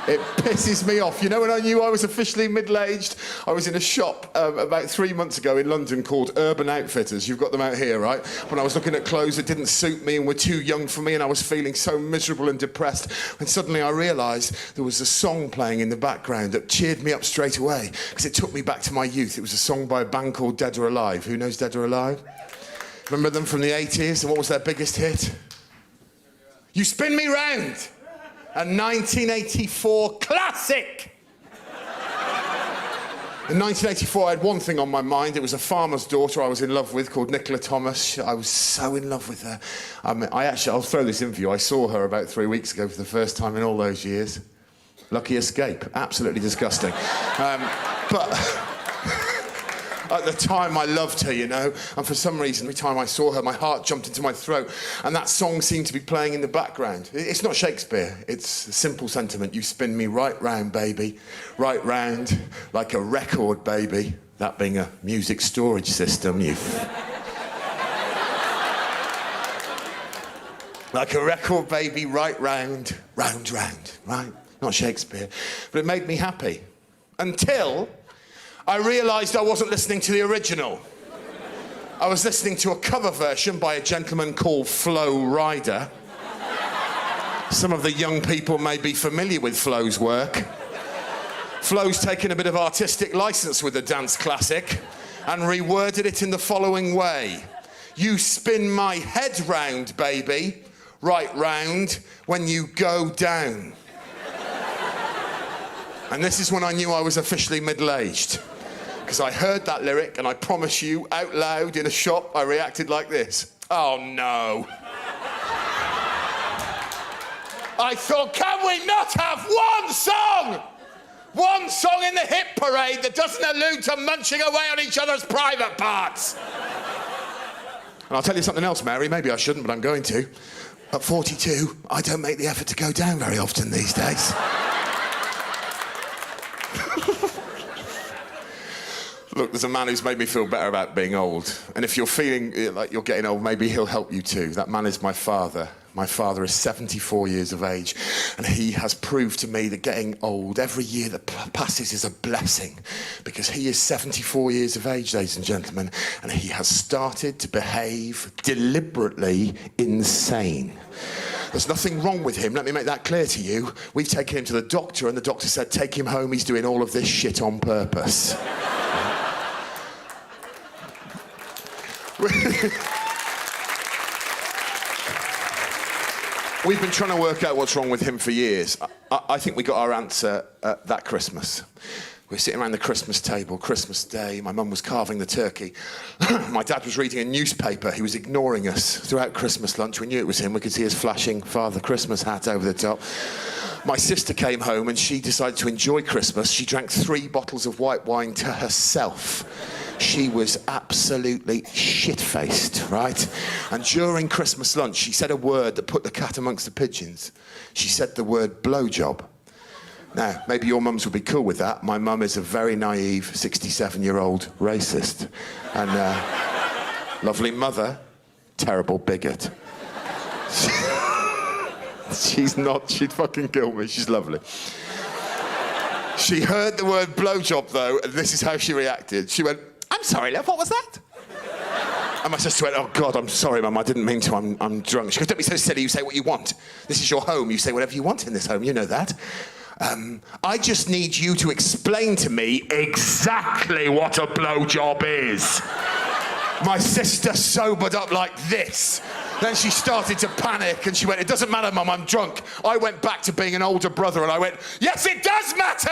It pisses me off. You know, when I knew I was officially middle-aged, I was in a shop about 3 months ago in London called Urban Outfitters. You've got them out here, right? When I was looking at clothes that didn't suit me and were too young for me, and I was feeling so miserable and depressed, when suddenly I realised there was a song playing in the background that cheered me up straight away, because it took me back to my youth. It was a song by a band called Dead or Alive. Who knows Dead or Alive? Remember them from the 80s? And what was their biggest hit? You Spin Me Round. A 1984 classic! In 1984, I had one thing on my mind. It was a farmer's daughter I was in love with called Nicola Thomas. I was so in love with her. I'll throw this in for you. I saw her about 3 weeks ago for the first time in all those years. Lucky escape. Absolutely disgusting. But at the time, I loved her, you know, and for some reason, every time I saw her, my heart jumped into my throat, and that song seemed to be playing in the background. It's not Shakespeare, it's a simple sentiment. You spin me right round, baby, right round, like a record, baby. That being a music storage system, like a record, baby, right round, round, round, right? Not Shakespeare, but it made me happy. Until I realised I wasn't listening to the original. I was listening to a cover version by a gentleman called Flo Rida. Some of the young people may be familiar with Flo's work. Flo's taken a bit of artistic licence with the dance classic and reworded it in the following way. You spin my head round, baby, right round when you go down. And this is when I knew I was officially middle-aged. Because I heard that lyric, and I promise you, out loud in a shop, I reacted like this. Oh, no. I thought, can we not have one song? One song in the hit parade that doesn't allude to munching away on each other's private parts. And I'll tell you something else, Mary, maybe I shouldn't, but I'm going to. At 42, I don't make the effort to go down very often these days. Look, there's a man who's made me feel better about being old. And if you're feeling like you're getting old, maybe he'll help you too. That man is my father. My father is 74 years of age, and he has proved to me that getting old every year that passes is a blessing, because he is 74 years of age, ladies and gentlemen, and he has started to behave deliberately insane. There's nothing wrong with him, let me make that clear to you. We've taken him to the doctor, and the doctor said, take him home, he's doing all of this shit on purpose. We've been trying to work out what's wrong with him for years. I think we got our answer that Christmas. We were sitting around the Christmas table, Christmas Day. My mum was carving the turkey. My dad was reading a newspaper. He was ignoring us throughout Christmas lunch. We knew it was him. We could see his flashing Father Christmas hat over the top. My sister came home and she decided to enjoy Christmas. She drank 3 bottles of white wine to herself. She was absolutely shit-faced, right? And during Christmas lunch, she said a word that put the cat amongst the pigeons. She said the word blowjob. Now, maybe your mums would be cool with that. My mum is a very naive 67-year-old racist. And lovely mother, terrible bigot. She's not, she'd fucking kill me. She's lovely. She heard the word blowjob, though, and this is how she reacted. She went, I'm sorry, love, what was that? And my sister went, oh, God, I'm sorry, Mum, I didn't mean to, I'm drunk. She goes, don't be so silly, you say what you want. This is your home, you say whatever you want in this home, you know that. I just need you to explain to me exactly what a blowjob is. My sister sobered up like this. Then she started to panic and she went, it doesn't matter, Mum, I'm drunk. I went back to being an older brother and I went, yes, it does matter!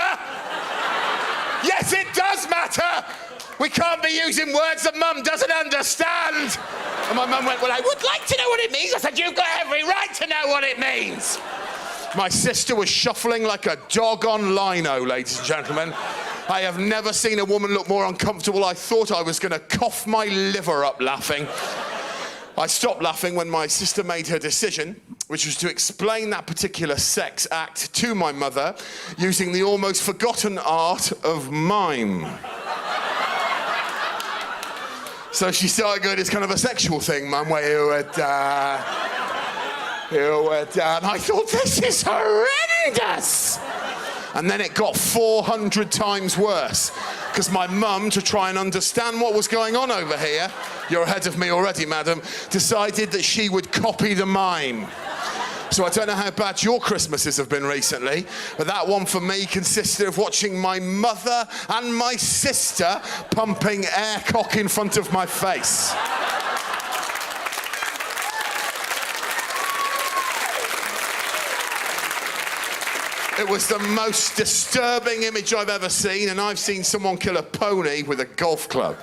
Yes, it does matter! We can't be using words that Mum doesn't understand. And my mum went, well, I would like to know what it means. I said, you've got every right to know what it means. My sister was shuffling like a dog on lino, ladies and gentlemen. I have never seen a woman look more uncomfortable. I thought I was going to cough my liver up laughing. I stopped laughing when my sister made her decision, which was to explain that particular sex act to my mother using the almost forgotten art of mime. So she started going, it's kind of a sexual thing, Mum, where you would, and I thought, this is horrendous! And then it got 400 times worse, because my mum, to try and understand what was going on over here, you're ahead of me already, madam, decided that she would copy the mime. So I don't know how bad your Christmases have been recently, but that one for me consisted of watching my mother and my sister pumping air cock in front of my face. It was the most disturbing image I've ever seen, and I've seen someone kill a pony with a golf club.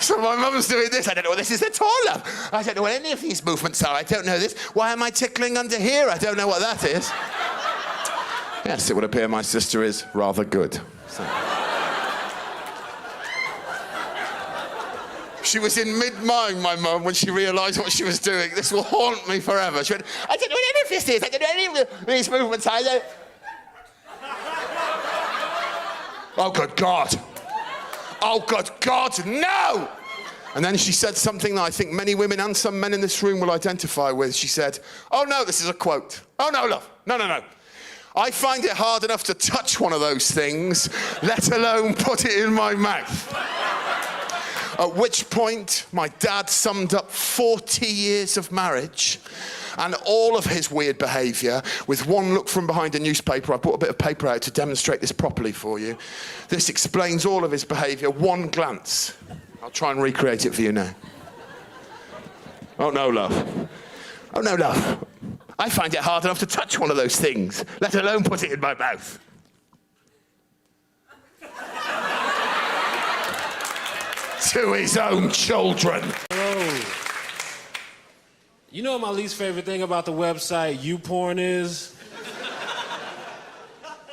So my mum's doing this. I don't know what this is at all, love. I don't know what any of these movements are. I don't know this. Why am I tickling under here? I don't know what that is. Yes, it would appear my sister is rather good. So. She was in mid-mime, my mum, when she realised what she was doing. This will haunt me forever. She went, I don't know what any of this is. I don't know any of these movements. I don't... Oh, good God. Oh, good God, no! And then she said something that I think many women and some men in this room will identify with. She said, oh, no, this is a quote. Oh, no, love. No, no, no. I find it hard enough to touch one of those things, let alone put it in my mouth. At which point, my dad summed up 40 years of marriage and all of his weird behaviour with one look from behind a newspaper. I brought a bit of paper out to demonstrate this properly for you. This explains all of his behaviour, one glance. I'll try and recreate it for you now. Oh no, love. Oh no, love. I find it hard enough to touch one of those things, let alone put it in my mouth. To his own children. Hello. You know what my least favorite thing about the website YouPorn is?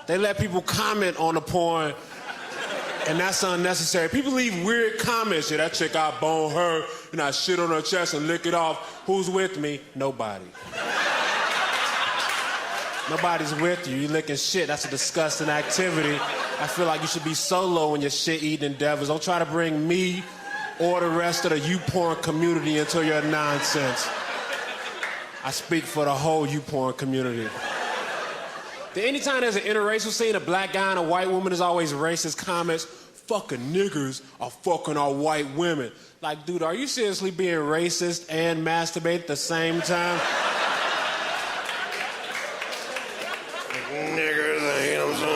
They let people comment on the porn And that's unnecessary. People leave weird comments. Yeah, that chick, I bone her, and I shit on her chest and lick it off. Who's with me? Nobody. Nobody's with you. You licking shit. That's a disgusting activity. I feel like you should be solo in your shit-eating endeavors. Don't try to bring me or the rest of the you-porn community into your nonsense. I speak for the whole you-porn community. Anytime there's an interracial scene, a black guy and a white woman, is always racist comments. Fucking niggers are fucking our white women. Like, dude, are you seriously being racist and masturbate at the same time? Niggers, I hate them so.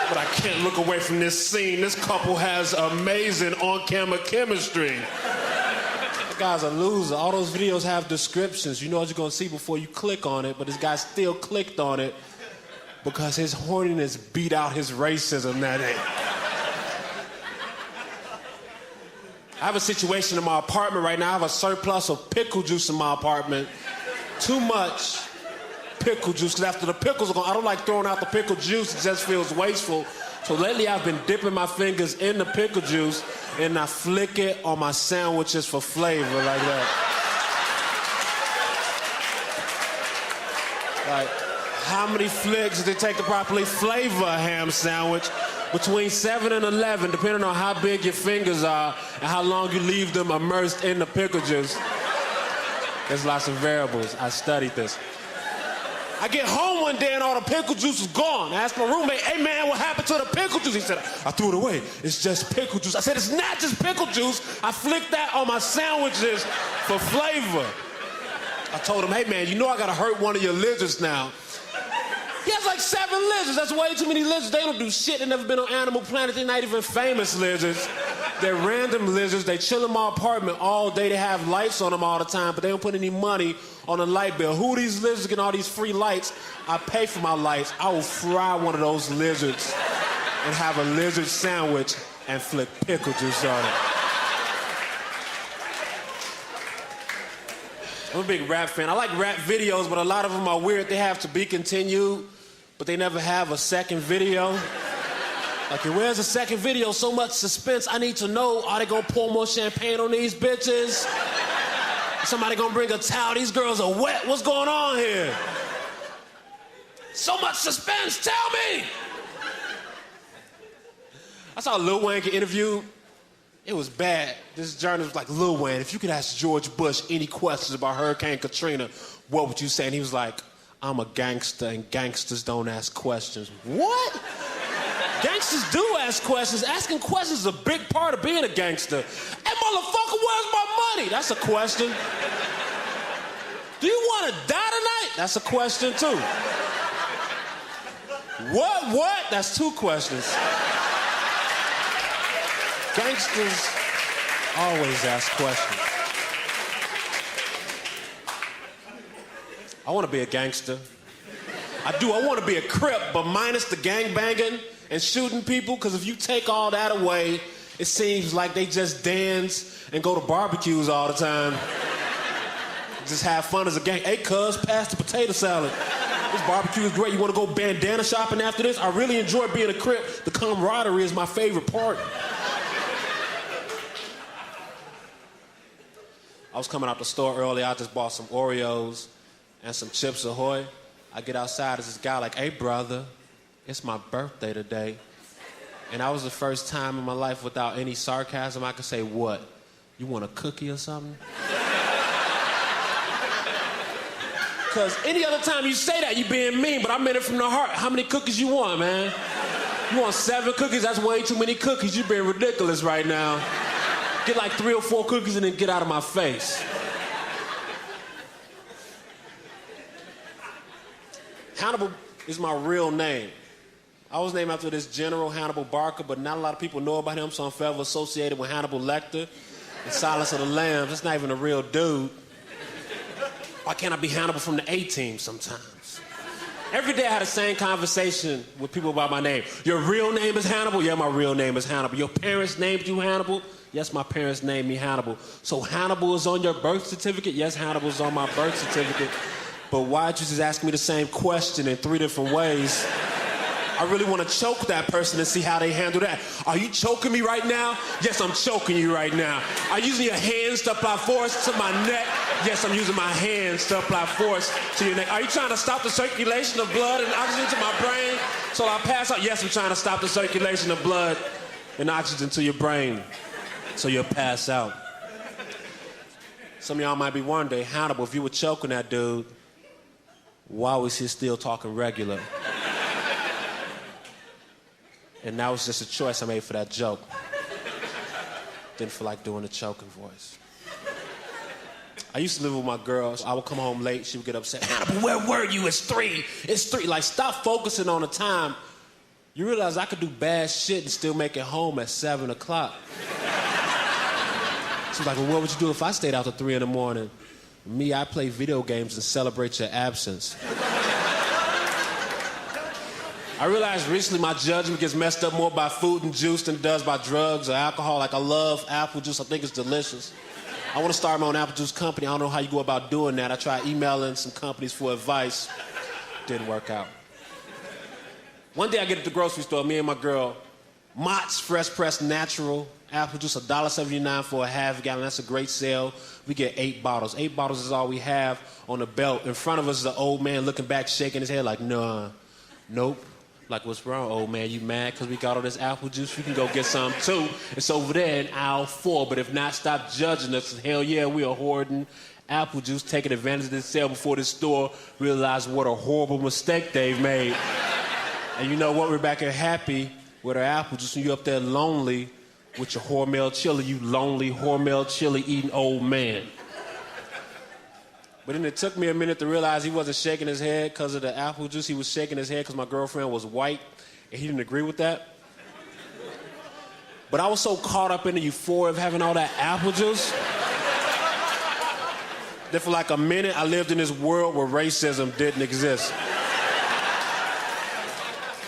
But I can't look away from this scene. This couple has amazing on-camera chemistry. That guy's a loser. All those videos have descriptions. You know what you're gonna see before you click on it, but this guy still clicked on it because his horniness beat out his racism that day. I have a situation in my apartment right now. I have a surplus of pickle juice in my apartment. Too much pickle juice, because after the pickles are gone, I don't like throwing out the pickle juice. It just feels wasteful. So lately I've been dipping my fingers in the pickle juice and I flick it on my sandwiches for flavor like that. Like, how many flicks does it take to properly flavor a ham sandwich? Between 7 and 11, depending on how big your fingers are and how long you leave them immersed in the pickle juice. There's lots of variables. I studied this. I get home one day and all the pickle juice is gone. I asked my roommate, hey man, what happened to the pickle juice? He said, I threw it away. It's just pickle juice. I said, it's not just pickle juice. I flicked that on my sandwiches for flavor. I told him, hey man, you know I gotta hurt one of your lizards now. He has like 7 lizards. That's way too many lizards. They don't do shit. They never been on Animal Planet. They're not even famous lizards. They're random lizards. They chill in my apartment all day. They have lights on them all the time, but they don't put any money on the light bill. Who are these lizards getting all these free lights? I pay for my lights. I will fry one of those lizards and have a lizard sandwich and flick pickle juice on it. I'm a big rap fan. I like rap videos, but a lot of them are weird. They have to be continued, but they never have a second video. Like, where's the second video? So much suspense. I need to know, are they gonna pour more champagne on these bitches? Somebody gonna bring a towel? These girls are wet. What's going on here? So much suspense. Tell me. I saw Lil Wayne get interviewed. It was bad. This journalist was like, Lil Wayne, if you could ask George Bush any questions about Hurricane Katrina, what would you say? And he was like, I'm a gangster and gangsters don't ask questions. What? Gangsters do ask questions. Asking questions is a big part of being a gangster. Hey, motherfucker, where's my money? That's a question. Do you want to die tonight? That's a question, too. What? That's 2 questions. Gangsters always ask questions. I want to be a gangster. I do. I want to be a Crip, but minus the gangbanging and shooting people, because if you take all that away, it seems like they just dance and go to barbecues all the time. Just have fun as a gang. Hey, cuz, pass the potato salad. This barbecue is great. You want to go bandana shopping after this? I really enjoy being a Crip. The camaraderie is my favorite part. I was coming out the store early. I just bought some Oreos and some Chips Ahoy. I get outside, there's this guy like, hey, brother, it's my birthday today. And that was the first time in my life without any sarcasm I could say, what? You want a cookie or something? Because any other time you say that, you being mean, but I meant it from the heart. How many cookies you want, man? You want 7 cookies? That's way too many cookies. You're being ridiculous right now. Get like 3 or 4 cookies and then get out of my face. Hannibal is my real name. I was named after this General Hannibal Barker, but not a lot of people know about him, so I'm forever associated with Hannibal Lecter and Silence of the Lambs. That's not even a real dude. Why can't I be Hannibal from the A-Team sometimes? Every day I had the same conversation with people about my name. Your real name is Hannibal? Yeah, my real name is Hannibal. Your parents named you Hannibal? Yes, my parents named me Hannibal. So Hannibal is on your birth certificate? Yes, Hannibal's on my birth certificate. but why'd you just ask me the same question in 3 different ways? I really want to choke that person and see how they handle that. Are you choking me right now? Yes, I'm choking you right now. Are you using your hands to apply force to my neck? Yes, I'm using my hands to apply force to your neck. Are you trying to stop the circulation of blood and oxygen to my brain so I pass out? Yes, I'm trying to stop the circulation of blood and oxygen to your brain so you'll pass out. Some of y'all might be wondering, Hannibal, if you were choking that dude, why was he still talking regular? And that was just a choice I made for that joke. Didn't feel like doing the choking voice. I used to live with my girls. I would come home late. She would get upset. Hannibal, where were you? It's 3. It's 3. Like, stop focusing on the time. You realize I could do bad shit and still make it home at 7 o'clock. She's like, well, what would you do if I stayed out till 3 in the morning? Me, I play video games and celebrate your absence. I realized recently my judgment gets messed up more by food and juice than it does by drugs or alcohol. Like, I love apple juice. I think it's delicious. I want to start my own apple juice company. I don't know how you go about doing that. I tried emailing some companies for advice. Didn't work out. One day I get at the grocery store, me and my girl, Mott's Fresh Pressed Natural apple juice, $1.79 for a half gallon. That's a great sale. We get 8 bottles. 8 bottles is all we have on the belt. In front of us is an old man looking back, shaking his head like, nah, nope. Like, what's wrong, old man? You mad because we got all this apple juice? You can go get some, too. It's over there in aisle 4. But if not, stop judging us. Hell yeah, we are hoarding apple juice, taking advantage of this sale before this store realize what a horrible mistake they've made. And you know what? We're back here happy with our apple juice, and you up there lonely with your Hormel chili, you lonely Hormel chili eating old man. But then it took me a minute to realize he wasn't shaking his head because of the apple juice. He was shaking his head because my girlfriend was white, and he didn't agree with that. But I was so caught up in the euphoria of having all that apple juice that for like a minute, I lived in this world where racism didn't exist.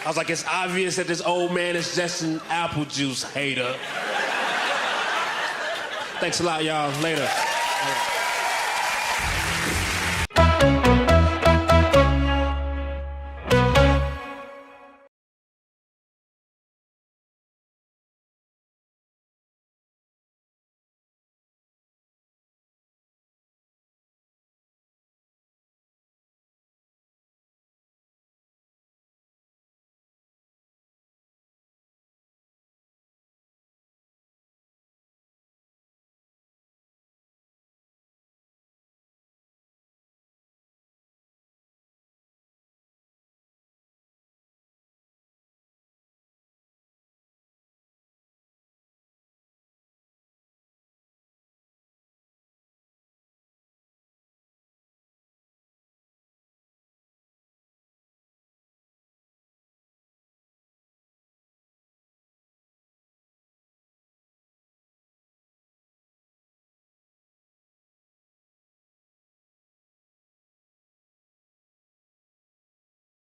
I was like, it's obvious that this old man is just an apple juice hater. Thanks a lot, y'all. Later.